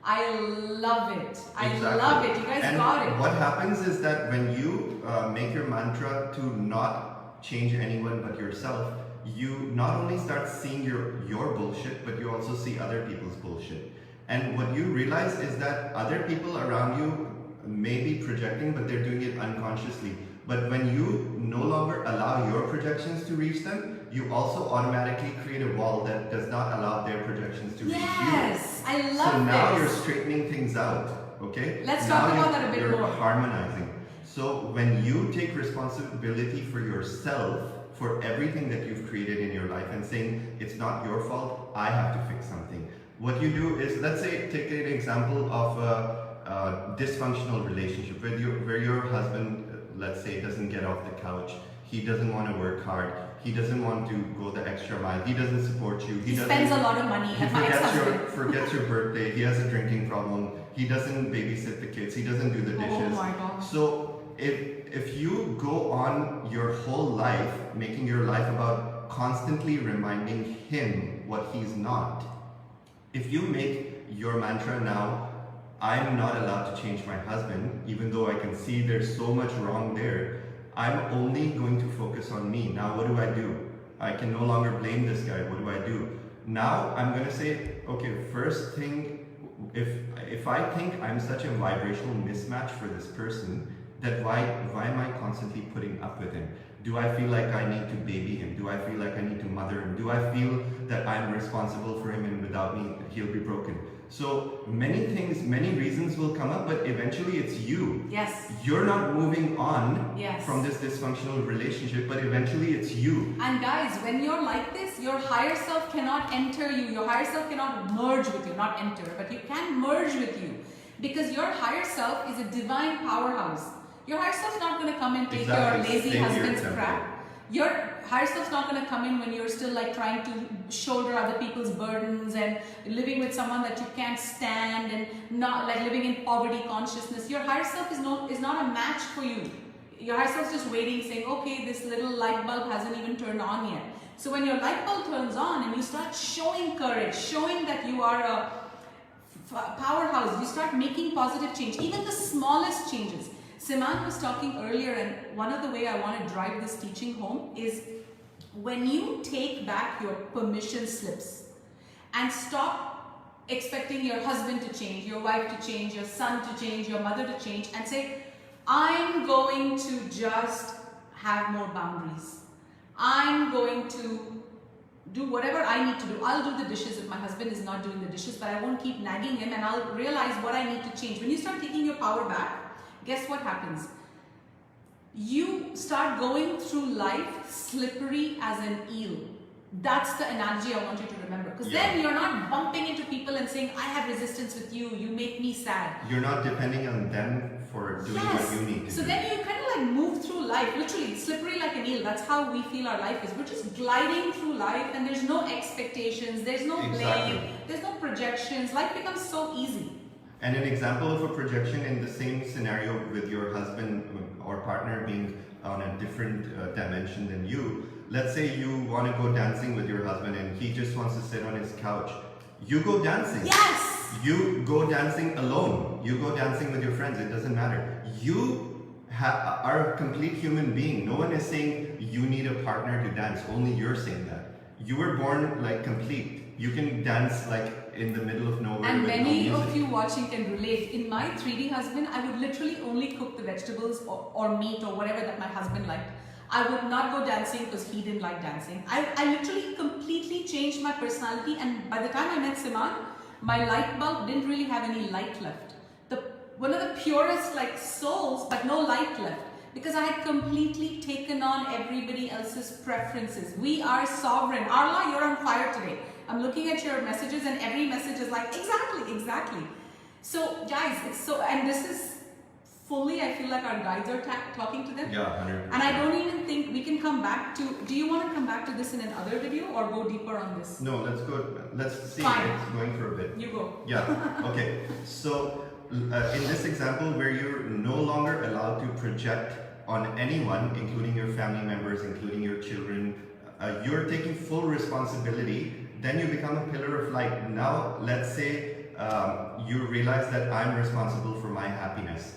I love it. I love it. You guys got it. What happens is that when you make your mantra to not change anyone but yourself, you not only start seeing your bullshit, but you also see other people's bullshit. And what you realize is that other people around you may be projecting, but they're doing it unconsciously. But when you no longer allow your projections to reach them, you also automatically create a wall that does not allow their projections to reach you. Yes, I love So now this. you're straightening things out, okay? Let's now talk about that a bit you're more. harmonizing. So when you take responsibility for yourself, for everything that you've created in your life and saying, it's not your fault, I have to fix something. What you do is, let's say, take an example of a dysfunctional relationship where your husband, let's say, doesn't get off the couch. He doesn't want to work hard. He doesn't want to go the extra mile. He doesn't support you. He spends a lot of money. He forgets your birthday. He has a drinking problem. He doesn't babysit the kids. He doesn't do the dishes. Oh my God. So if you go on your whole life making your life about constantly reminding him what he's not, if you make your mantra now, I'm not allowed to change my husband, even though I can see there's so much wrong there, I'm only going to focus on me. Now what do? I can no longer blame this guy. What do? Now I'm going to say, okay, first thing, if I think I'm such a vibrational mismatch for this person, that why am I constantly putting up with him? Do I feel like I need to baby him? Do I feel like I need to mother him? Do I feel that I'm responsible for him and without me he'll be broken? So many things, many reasons will come up, but eventually it's you. Yes. You're not moving on Yes. from this dysfunctional relationship, but eventually it's you. And guys, when you're like this, your higher self cannot enter you. Your higher self cannot merge with you, not enter, but you can merge with you. Because your higher self is a divine powerhouse. Your higher self's not going to come and take your lazy husband's crap. Your higher self's not going to come in when you're still like trying to shoulder other people's burdens and living with someone that you can't stand and not like living in poverty consciousness. Your higher self is not a match for you. Your higher self's just waiting, saying, okay, this little light bulb hasn't even turned on yet. So when your light bulb turns on and you start showing courage, showing that you are a powerhouse, you start making positive change, even the smallest changes. Siman was talking earlier, and one of the way I want to drive this teaching home is when you take back your permission slips and stop expecting your husband to change, your wife to change, your son to change, your mother to change, and say, I'm going to just have more boundaries. I'm going to do whatever I need to do. I'll do the dishes if my husband is not doing the dishes, but I won't keep nagging him, and I'll realize what I need to change. When you start taking your power back, guess what happens? You start going through life slippery as an eel. That's the analogy I want you to remember. Because then you're not bumping into people and saying, I have resistance with you, you make me sad. You're not depending on them for doing what you need to do. So then you kind of like move through life, literally slippery like an eel. That's how we feel our life is. We're just gliding through life, and there's no expectations, there's no blame, there's no projections. Life becomes so easy. And an example of a projection in the same scenario with your husband or partner being on a different dimension than you. Let's say you want to go dancing with your husband and he just wants to sit on his couch. You go dancing. Yes! You go dancing alone. You go dancing with your friends. It doesn't matter. You are a complete human being. No one is saying you need a partner to dance. Only you're saying that. You were born like complete. You can dance like in the middle of nowhere. And with many no of music. you watching can relate. In my 3D husband, I would literally only cook the vegetables or meat or whatever that my husband liked. I would not go dancing because he didn't like dancing. I literally completely changed my personality, and by the time I met Siman, my light bulb didn't really have any light left. One of the purest like souls, but no light left. Because I had completely taken on everybody else's preferences. We are sovereign. Arla, you're on fire today. I'm looking at your messages and every message is like, exactly. So guys, it's so, and this is fully, I feel like our guides are talking to them. Yeah, 100%. And I don't even think we can come back to, do you want to come back to this in another video or go deeper on this? No, let's go. Let's see. Fine. It's going for a bit. You go. Yeah. Okay. So in this example where you're no longer allowed to project on anyone, including your family members, including your children, you're taking full responsibility. Then you become a pillar of light. Now, let's say you realize that I'm responsible for my happiness.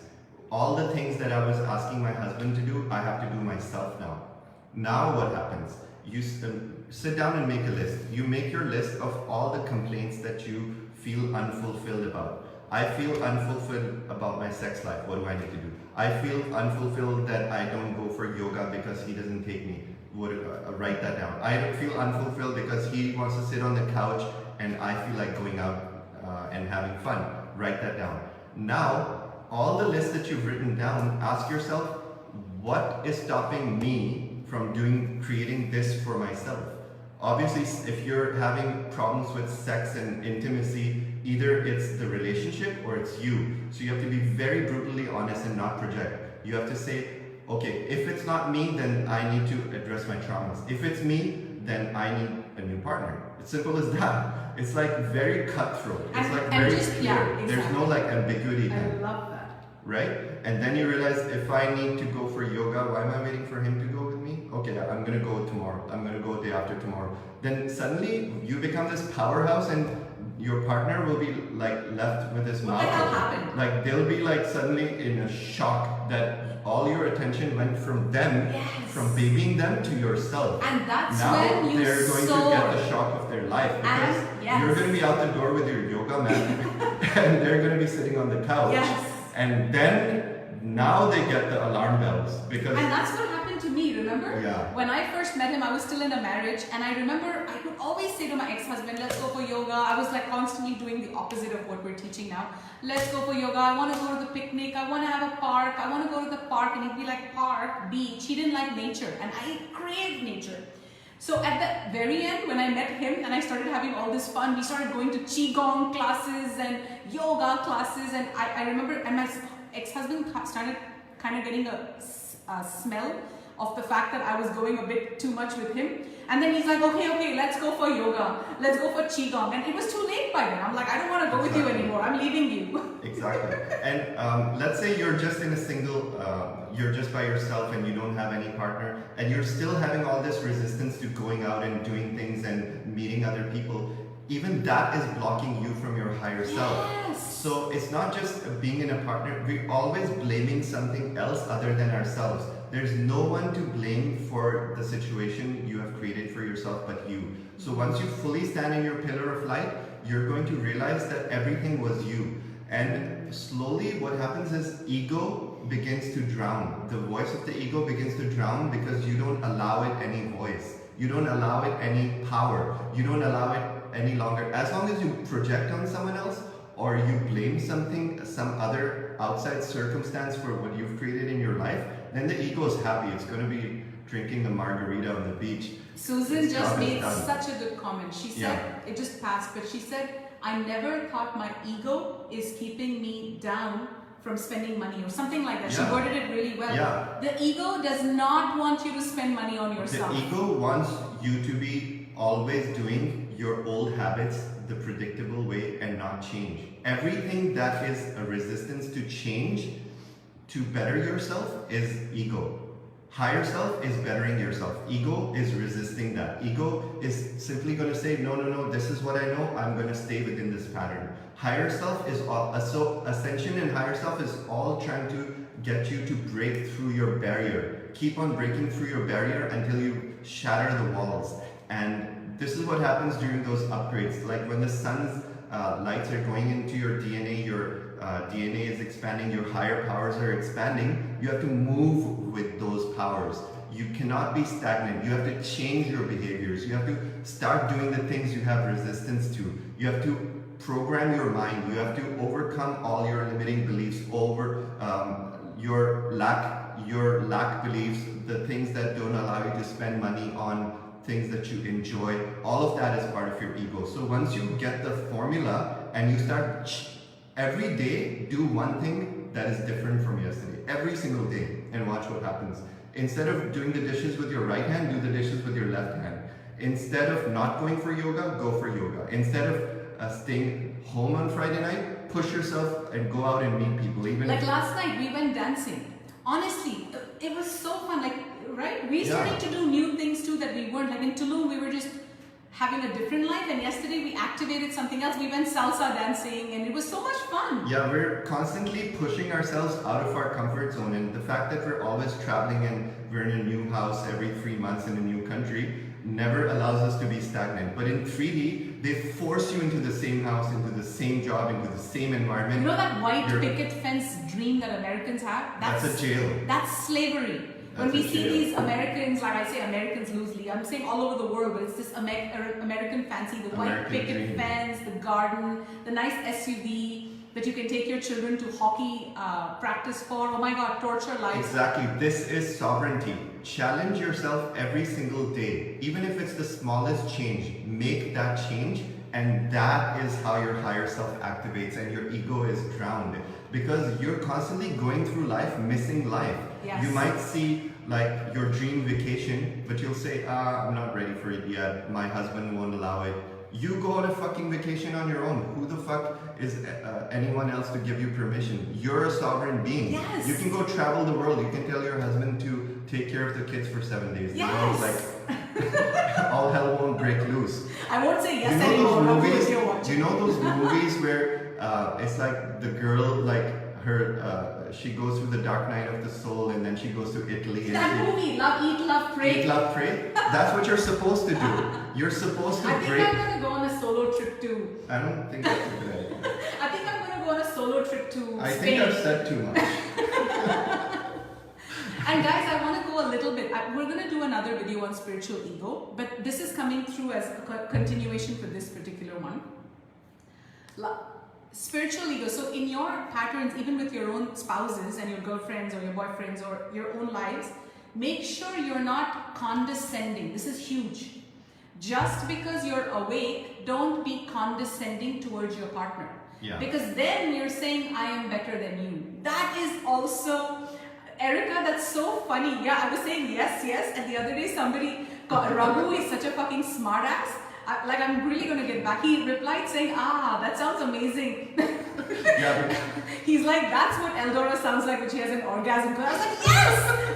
All the things that I was asking my husband to do, I have to do myself now. Now what happens? You sit down and make a list. You make your list of all the complaints that you feel unfulfilled about. I feel unfulfilled about my sex life. What do I need to do? I feel unfulfilled that I don't go for yoga because he doesn't take me. Write that down. I feel unfulfilled because he wants to sit on the couch and I feel like going out and having fun. Write that down. Now, all the lists that you've written down, ask yourself, what is stopping me from creating this for myself? Obviously, if you're having problems with sex and intimacy, either it's the relationship or it's you. So you have to be very brutally honest and not project. You have to say, okay, if it's not me, then I need to address my traumas. If it's me, then I need a new partner. It's simple as that. It's like very cutthroat. It's like very clear. Yeah, exactly. There's no like ambiguity there. I love that. Right? And then you realize, if I need to go for yoga, why am I waiting for him to go with me? Okay, I'm gonna go tomorrow. I'm gonna go day after tomorrow. Then suddenly you become this powerhouse and your partner will be like left with his mouth What the hell open. happened? Like they'll be like suddenly in a shock that all your attention went from them, from babying them to yourself. And that's now when you they're going to get the shock of their life because you're going to be out the door with your yoga mat and they're going to be sitting on the couch. Yes. And then now they get the alarm bells because. And that's what happened to me, remember? Yeah. When I first met him, I was still in a marriage, and I remember I would always say to my ex-husband, let's go for yoga. I was like constantly doing the opposite of what we're teaching now. Let's go for yoga. I want to go to the picnic. I want to have a park. I want to go to the park. And he'd be like, park, beach. He didn't like nature, and I craved nature. So at the very end, when I met him and I started having all this fun, we started going to Qigong classes and yoga classes, and I remember, and my ex-husband started kind of getting a smell of the fact that I was going a bit too much with him. And then he's like, okay, let's go for yoga. Let's go for Qigong. And it was too late by then. I'm like, I don't want to go with you anymore. I'm leaving you. Exactly. And let's say you're just in a single, you're just by yourself and you don't have any partner, and you're still having all this resistance to going out and doing things and meeting other people. Even that is blocking you from your higher self. Yes. So it's not just being in a partner, we're always blaming something else other than ourselves. There's no one to blame for the situation you have created for yourself but you. So once you fully stand in your pillar of light, you're going to realize that everything was you. And slowly what happens is ego begins to drown. The voice of the ego begins to drown because you don't allow it any voice. You don't allow it any power. You don't allow it any longer. As long as you project on someone else or you blame something, some other outside circumstance for what you've created in your life, then the ego is happy. It's going to be drinking a margarita on the beach. Susan Its just job is made done. such a good comment. She said, Yeah. it just passed, but she said, I never thought my ego is keeping me down from spending money or something like that. She Yeah. worded it really well. Yeah. The ego does not want you to spend money on yourself. The ego wants you to be always doing your old habits the predictable way and not change. Everything that is a resistance to change, to better yourself, is ego. Higher self is bettering yourself. Ego is resisting that. Ego is simply going to say, no, no, no, this is what I know, I'm going to stay within this pattern. Higher self is all, so ascension and higher self is all trying to get you to break through your barrier. Keep on breaking through your barrier until you shatter the walls. And this is what happens during those upgrades. Like when the sun's lights are going into your DNA is expanding, your higher powers are expanding, you have to move with those powers. You cannot be stagnant. You have to change your behaviors. You have to start doing the things you have resistance to. You have to program your mind. You have to overcome all your limiting beliefs, over your lack beliefs, the things that don't allow you to spend money on things that you enjoy. All of that is part of your ego. So once you get the formula and you start every day, do one thing that is different from yesterday. Every single day, and watch what happens. Instead of doing the dishes with your right hand, do the dishes with your left hand. Instead of not going for yoga, go for yoga. Instead of staying home on Friday night, push yourself and go out and meet people. Even Like if, last night, we went dancing. Honestly, it was so fun. Like, right? We started to do new things too that we weren't. Like in Tulum, we were just having a different life, and yesterday we activated something else. We went salsa dancing, and it was so much fun. Yeah, we're constantly pushing ourselves out of our comfort zone, and the fact that we're always traveling and we're in a new house every 3 months in a new country never allows us to be stagnant. But in 3D, they force you into the same house, into the same job, into the same environment. You know that white You're- picket fence dream that Americans have? That's a jail. That's slavery. When That's we a see jail. these Americans, like I say Americans loosely, I'm saying all over the world, but it's this American fancy, the white American picket dream. fence, the garden, the nice SUV that you can take your children to hockey practice for. Oh my God, torture life. Exactly. This is sovereignty. Challenge yourself every single day. Even if it's the smallest change, make that change, and that is how your higher self activates and your ego is drowned. Because you're constantly going through life, missing life. Yes. You might see like your dream vacation, but you'll say, I'm not ready for it yet. My husband won't allow it. You go on a fucking vacation on your own. Who the fuck is anyone else to give you permission? You're a sovereign being. Yes. You can go travel the world. You can tell your husband to take care of the kids for 7 days. Yes. You know, like all hell won't break loose. I won't say yes You know anymore. those I'll movies? you're watching. You know those movies where it's like the girl, like her, she goes through the dark night of the soul, and then she goes to Italy. And That movie, Love, Eat, Love, Pray. Eat, love, pray. That's what you're supposed to do. You're supposed to I think break. I'm gonna go on a solo trip to. I don't think that's a good idea. I think I'm gonna go on a solo trip to I Spain. think I've said too much. And guys, I want to go a little bit. We're going to do another video on spiritual ego, but this is coming through as a continuation for this particular one. Spiritual ego. So in your patterns, even with your own spouses and your girlfriends or your boyfriends or your own lives, make sure you're not condescending. This is huge. Just because you're awake, don't be condescending towards your partner. Yeah. Because then you're saying, I am better than you. That is also, Erica, that's so funny. Yeah, I was saying yes, yes. And the other day somebody, Raghu is such a fucking smart ass. Like, I'm really going to get back. He replied saying, that sounds amazing. Yeah, but He's like, that's what Eldora sounds like when she has an orgasm. I was like, yes,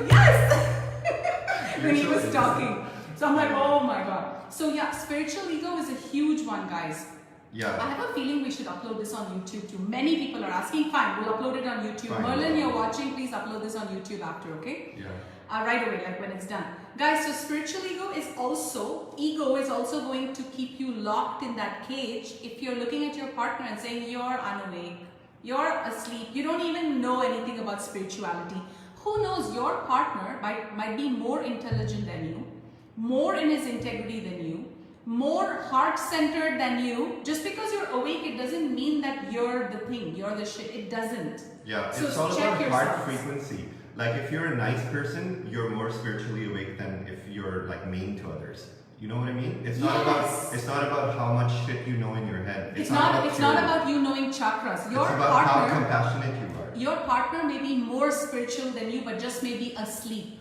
yes. When he so was innocent. talking. So I'm like, oh my God. So yeah, spiritual ego is a huge one, guys. I yeah. have a feeling we should upload this on YouTube too. Many people are asking. Fine, we'll upload it on YouTube. Fine. Merlin, you're watching, please upload this on YouTube after, okay? Yeah. Right away, like when it's done. Guys, so spiritual ego is also going to keep you locked in that cage if you're looking at your partner and saying you're unawake, you're asleep, you don't even know anything about spirituality. Who knows, your partner might be more intelligent than you, more in his integrity than you, more heart-centered than you. Just because you're awake, it doesn't mean that you're the thing, you're the shit. It doesn't. Yeah, So it's all check about heart yourselves. frequency. Like if you're a nice person, you're more spiritually awake than if you're like mean to others. You know what I mean? It's not Yes. about how much shit you know in your head. It's not purity. about you knowing chakras. Your It's about how partner, compassionate you are. your partner may be more spiritual than you, but just may be asleep.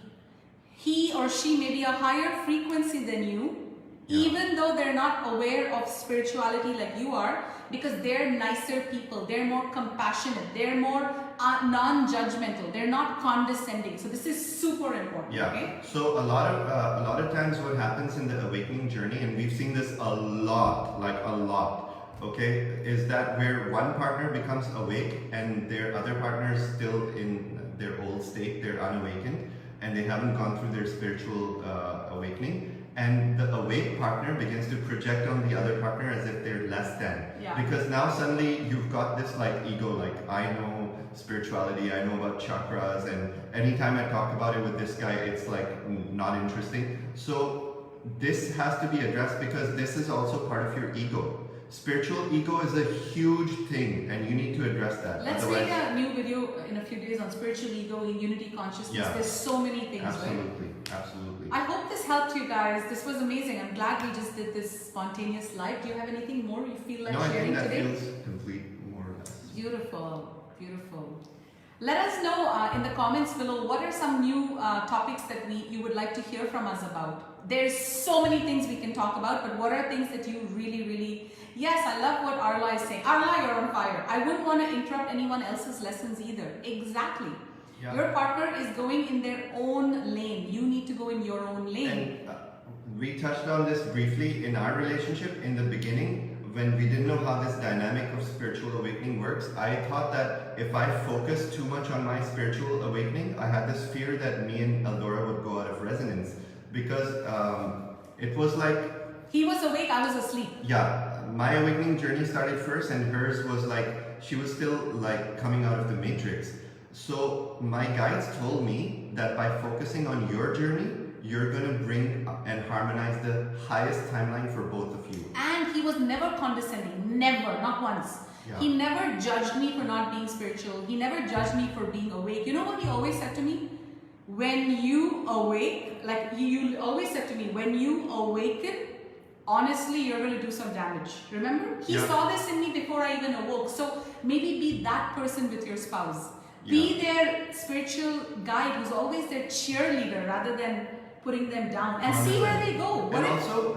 He or she may be a higher frequency than you, even though they're not aware of spirituality like you are, because they're nicer people, they're more compassionate, they're more non-judgmental, they're not condescending. So this is super important. Yeah. Okay? So a lot of times what happens in the awakening journey, and we've seen this a lot, okay, is that where one partner becomes awake and their other partner is still in their old state, they're unawakened, and they haven't gone through their spiritual awakening. And the awake partner begins to project on the other partner as if they're less than. Yeah. Because now suddenly you've got this like ego, like I know spirituality, I know about chakras, and anytime I talk about it with this guy, it's like not interesting. So this has to be addressed because this is also part of your ego. Spiritual ego is a huge thing and you need to address that. Let's make a new video in a few days on spiritual ego and unity consciousness. Yeah. There's so many things, Absolutely, right? absolutely. I hope this helped you guys. This was amazing. I'm glad we just did this spontaneous live. Do you have anything more you feel like No, I sharing think that today? feels complete, more or less. Beautiful, beautiful. Let us know in the comments below what are some new topics that you would like to hear from us about. There's so many things we can talk about, but what are things that you really... Yes, I love what Arla is saying. Arla, you're on fire. I wouldn't want to interrupt anyone else's lessons either. Exactly. Yeah. Your partner is going in their own lane. You need to go in your own lane. And we touched on this briefly in our relationship in the beginning when we didn't know how this dynamic of spiritual awakening works. I thought that if I focused too much on my spiritual awakening, I had this fear that me and Eldora would go out of resonance because it was like... He was awake, I was asleep. Yeah, my awakening journey started first and hers was like, she was still like coming out of the matrix. So my guides told me that by focusing on your journey, you're going to bring and harmonize the highest timeline for both of you. And he was never condescending, never, not once. Yeah. He never judged me for not being spiritual. He never judged me for being awake. You know what he always said to me? When you awake, like you always said to me, when you awaken, honestly, you're going to do some damage. Remember? He saw this in me before I even awoke. So maybe be that person with your spouse. Be their spiritual guide who's always their cheerleader rather than putting them down. And see where they go. And also,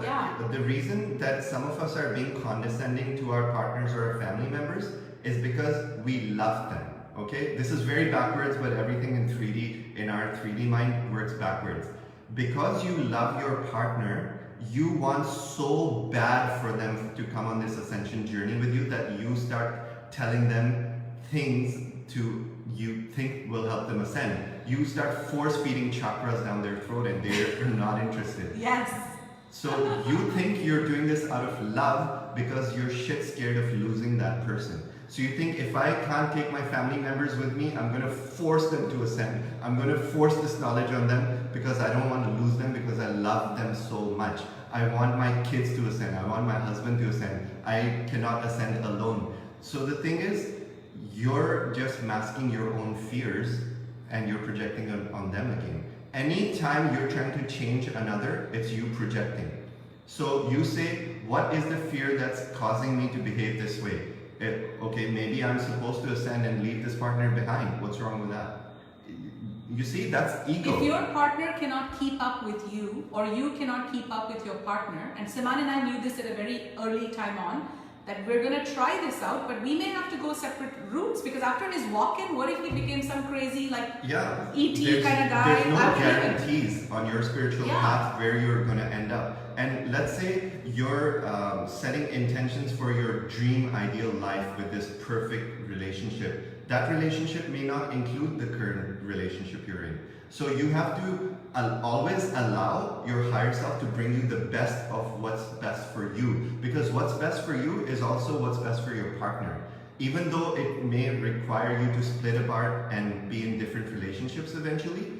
the reason that some of us are being condescending to our partners or our family members is because we love them. Okay? This is very backwards, but everything in 3D, in our 3D mind, works backwards. Because you love your partner, you want so bad for them to come on this ascension journey with you that you start telling them things you think will help them ascend. You start force-feeding chakras down their throat and they're not interested. Yes. So you think you're doing this out of love because you're shit scared of losing that person. So you think if I can't take my family members with me, I'm going to force them to ascend. I'm going to force this knowledge on them because I don't want to lose them because I love them so much. I want my kids to ascend. I want my husband to ascend. I cannot ascend alone. So the thing is, you're just masking your own fears and you're projecting on them again. Anytime you're trying to change another, it's you projecting. So you say, what is the fear that's causing me to behave this way? Okay, maybe I'm supposed to ascend and leave this partner behind. What's wrong with that? You see, that's ego. If your partner cannot keep up with you, or you cannot keep up with your partner, and Siman and I knew this at a very early time on, that we're going to try this out, but we may have to go separate routes, because after his walk-in, what if he became some crazy, like, ET kind of guy? There's no guarantees on your spiritual path where you're going to end up. And let's say you're setting intentions for your dream ideal life with this perfect relationship. That relationship may not include the current relationship you're in. So you have to always allow your higher self to bring you the best of what's best for you. Because what's best for you is also what's best for your partner. Even though it may require you to split apart and be in different relationships eventually,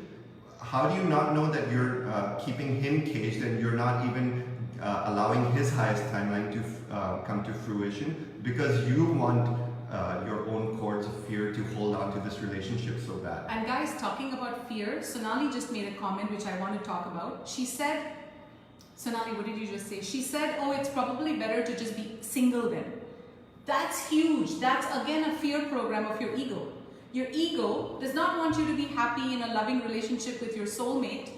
how do you not know that you're keeping him caged and you're not even allowing his highest timeline to come to fruition because you want your own cords of fear to hold on to this relationship so bad? And guys, talking about fear, Sonali just made a comment which I want to talk about. She said, Sonali, what did you just say? She said, oh, it's probably better to just be single then. That's huge. That's again a fear program of your ego. Your ego does not want you to be happy in a loving relationship with your soulmate.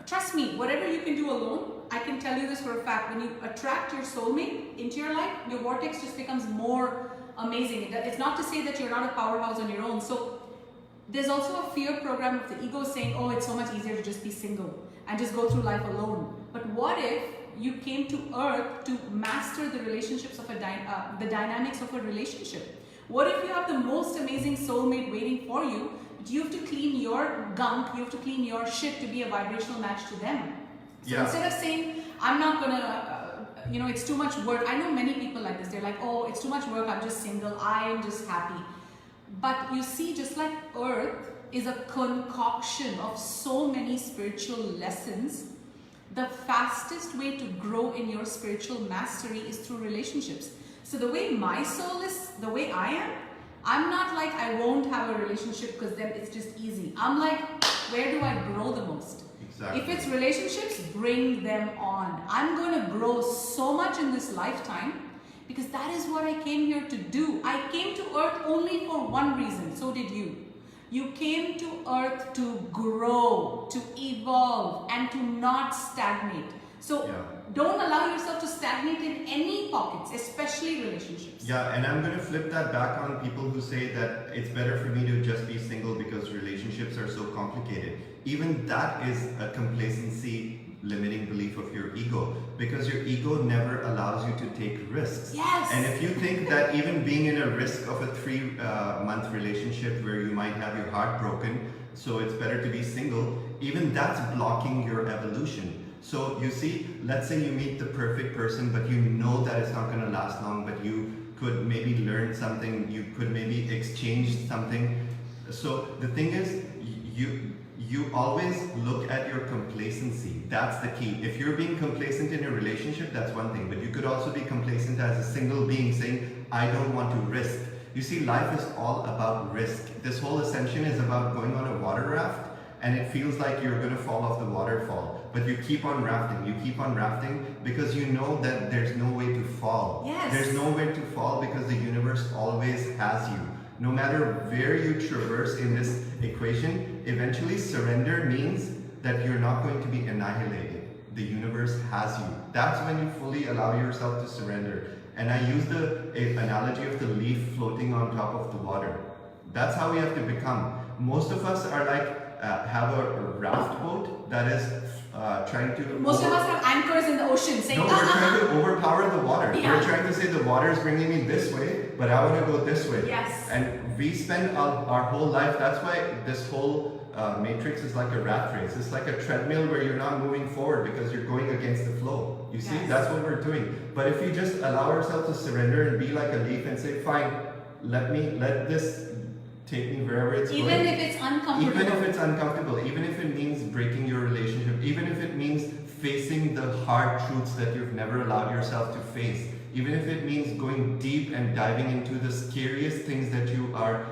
Trust me, whatever you can do alone, I can tell you this for a fact. When you attract your soulmate into your life, your vortex just becomes more amazing. It's not to say that you're not a powerhouse on your own. So there's also a fear program of the ego saying, oh, it's so much easier to just be single and just go through life alone. But what if you came to earth to master the relationships of the dynamics of a relationship? What if you have the most amazing soulmate waiting for you, but you have to clean your gunk, you have to clean your shit to be a vibrational match to them? So instead of saying, I'm not gonna, it's too much work. I know many people like this. They're like, oh, it's too much work. I'm just single. I am just happy. But you see, just like earth is a concoction of so many spiritual lessons, the fastest way to grow in your spiritual mastery is through relationships. So the way my soul is, the way I am, I'm not like I won't have a relationship because then it's just easy. I'm like, where do I grow the most? Exactly. If it's relationships, bring them on. I'm going to grow so much in this lifetime because that is what I came here to do. I came to earth only for one reason. So did you. You came to earth to grow, to evolve, and to not stagnate. So don't allow yourself to stagnate in any pockets, especially relationships. Yeah, and I'm going to flip that back on people who say that it's better for me to just be single because relationships are so complicated. Even that is a complacency limiting belief of your ego, because your ego never allows you to take risks. Yes. And if you think that even being in a risk of a 3-month relationship where you might have your heart broken, so it's better to be single, even that's blocking your evolution. So you see, let's say you meet the perfect person, but you know that it's not going to last long, but you could maybe learn something, you could maybe exchange something. So the thing is, you always look at your complacency. That's the key. If you're being complacent in a relationship, that's one thing, but you could also be complacent as a single being saying, I don't want to risk. You see, life is all about risk. This whole ascension is about going on a water raft, and it feels like you're going to fall off the waterfall. But you keep on rafting because you know that there's no way to fall. Yes. There's nowhere to fall because the universe always has you. No matter where you traverse in this equation, eventually surrender means that you're not going to be annihilated. The universe has you. That's when you fully allow yourself to surrender. And I use the analogy of the leaf floating on top of the water. That's how we have to become. Most of us are like, have a raft boat that is trying to... Most of us have anchors in the ocean saying, no, we're trying to overpower the water. Yeah. We're trying to say the water is bringing me this way, but I want to go this way. Yes. And we spend our whole life, that's why this whole matrix is like a rat race. It's like a treadmill where you're not moving forward because you're going against the flow. You see, Yes. that's what we're doing. But if you just allow ourselves to surrender and be like a leaf and say, fine, let this take me wherever it's going. even if it's uncomfortable. Even if it's uncomfortable, even if it means breaking your relationship, even if it means facing the hard truths that you've never allowed yourself to face, even if it means going deep and diving into the scariest things that you are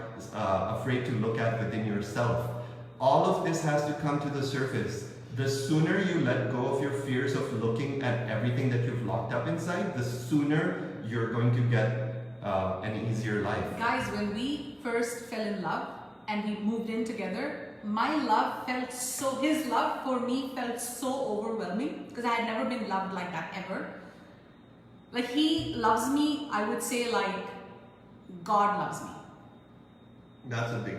afraid to look at within yourself. All of this has to come to the surface. The sooner you let go of your fears of looking at everything that you've locked up inside, the sooner you're going to get an easier life. Guys, when we first fell in love and we moved in together, my love felt so, his love for me felt so overwhelming because I had never been loved like that ever. Like, he loves me, I would say, like God loves me. That's a big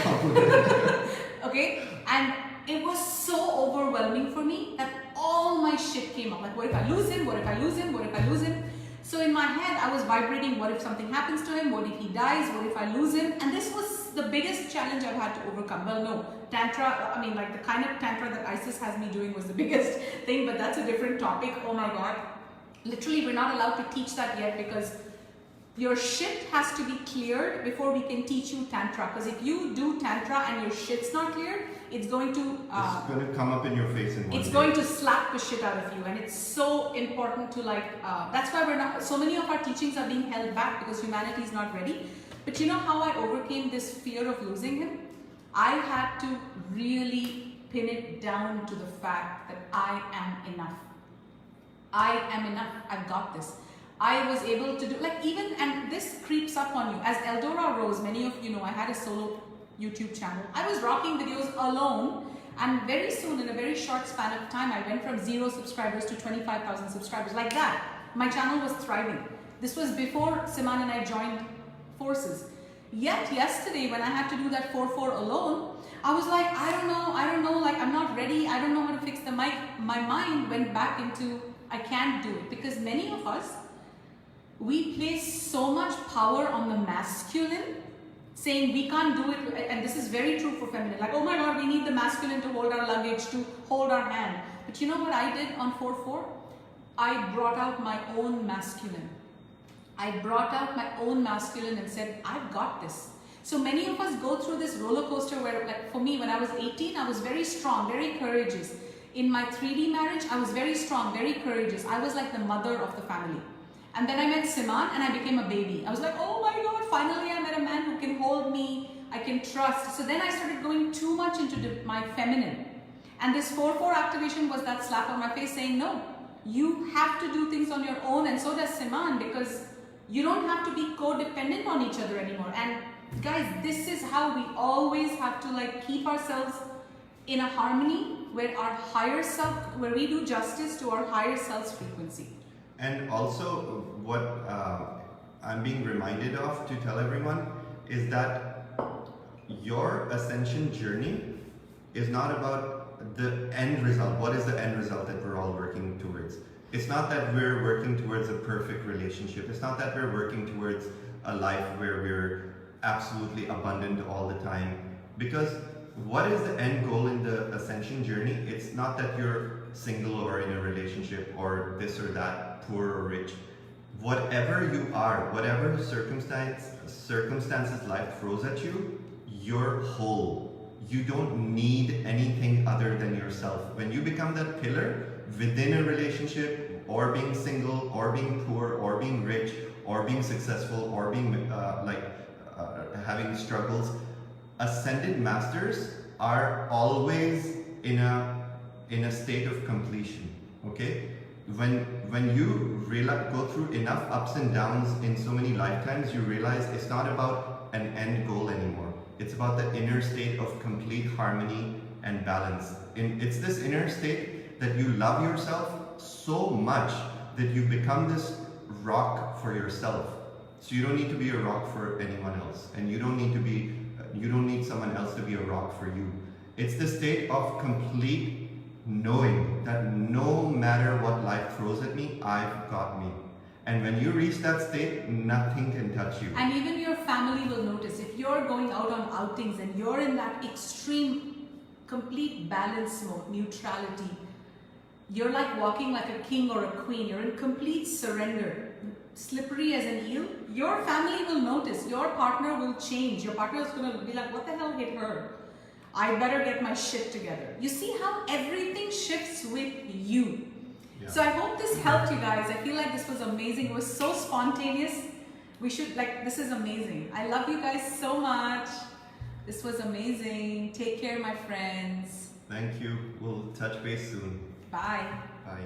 compliment. Okay? And it was so overwhelming for me that all my shit came up. Like, what if I lose him? What if I lose him? What if I lose him? So in my head, I was vibrating, what if something happens to him? What if he dies? What if I lose him? And this was the biggest challenge I've had to overcome. Well, no, Tantra, I mean, like the kind of Tantra that Isis has me doing was the biggest thing, but that's a different topic. Oh my God. Literally, we're not allowed to teach that yet because Your shit has to be cleared before we can teach you Tantra. Because if you do Tantra and your shit's not cleared, it's going to... it's going to come up in your face in one it's day. going to slap the shit out of you. And it's so important to that's why we're not... So many of our teachings are being held back because humanity is not ready. But you know how I overcame this fear of losing him? I had to really pin it down to the fact that I am enough. I am enough. I've got this. I was able to do, and this creeps up on you. As Eldora Rose, many of you know, I had a solo YouTube channel. I was rocking videos alone, and very soon, in a very short span of time, I went from 0 subscribers to 25,000 subscribers. Like that. My channel was thriving. This was before Siman and I joined forces. Yet yesterday, when I had to do that 4-4 alone, I was like, I don't know, like I'm not ready, I don't know how to fix the mic. My mind went back into, I can't do it. Because many of us, we place so much power on the masculine, saying we can't do it, and this is very true for feminine, like, oh my god, we need the masculine to hold our luggage, to hold our hand. But you know what I did on 4-4? I brought out my own masculine. I brought out my own masculine and said, I've got this. So many of us go through this roller coaster where, like for me, when I was 18, I was very strong, very courageous. In my 3D marriage, I was very strong, very courageous. I was like the mother of the family. And then I met Siman and I became a baby. I was like, oh my god, finally I met a man who can hold me, I can trust. So then I started going too much into my feminine. And this 4-4 activation was that slap on my face saying, no, you have to do things on your own, and so does Siman, because you don't have to be codependent on each other anymore. And guys, this is how we always have to keep ourselves in a harmony where our higher self, where we do justice to our higher self's frequency. And also, what I'm being reminded of to tell everyone is that your ascension journey is not about the end result. What is the end result that we're all working towards? It's not that we're working towards a perfect relationship. It's not that we're working towards a life where we're absolutely abundant all the time. Because what is the end goal in the ascension journey? It's not that you're single or in a relationship or this or that, poor or rich. Whatever you are, whatever circumstances life throws at you, you're whole. You don't need anything other than yourself. When you become that pillar within a relationship, or being single, or being poor, or being rich, or being successful, or being having struggles, ascended masters are always in a state of completion. Okay, when you go through enough ups and downs in so many lifetimes, you realize it's not about an end goal anymore. It's about the inner state of complete harmony and balance. It's this inner state that you love yourself so much that you become this rock for yourself. So you don't need to be a rock for anyone else, and you don't need someone else to be a rock for you. It's the state of complete knowing that no matter what life throws at me, I've got me. And when you reach that state, nothing can touch you. And even your family will notice. If you're going out on outings and you're in that extreme, complete balance mode, neutrality, you're like walking like a king or a queen. You're in complete surrender. Slippery as an eel. Your family will notice. Your partner will change. Your partner is going to be like, what the hell hit her? I better get my shit together. You see how everything shifts with you. Yeah. So I hope this helped you guys. I feel like this was amazing. It was so spontaneous. We should, this is amazing. I love you guys so much. This was amazing. Take care, my friends. Thank you. We'll touch base soon. Bye. Bye.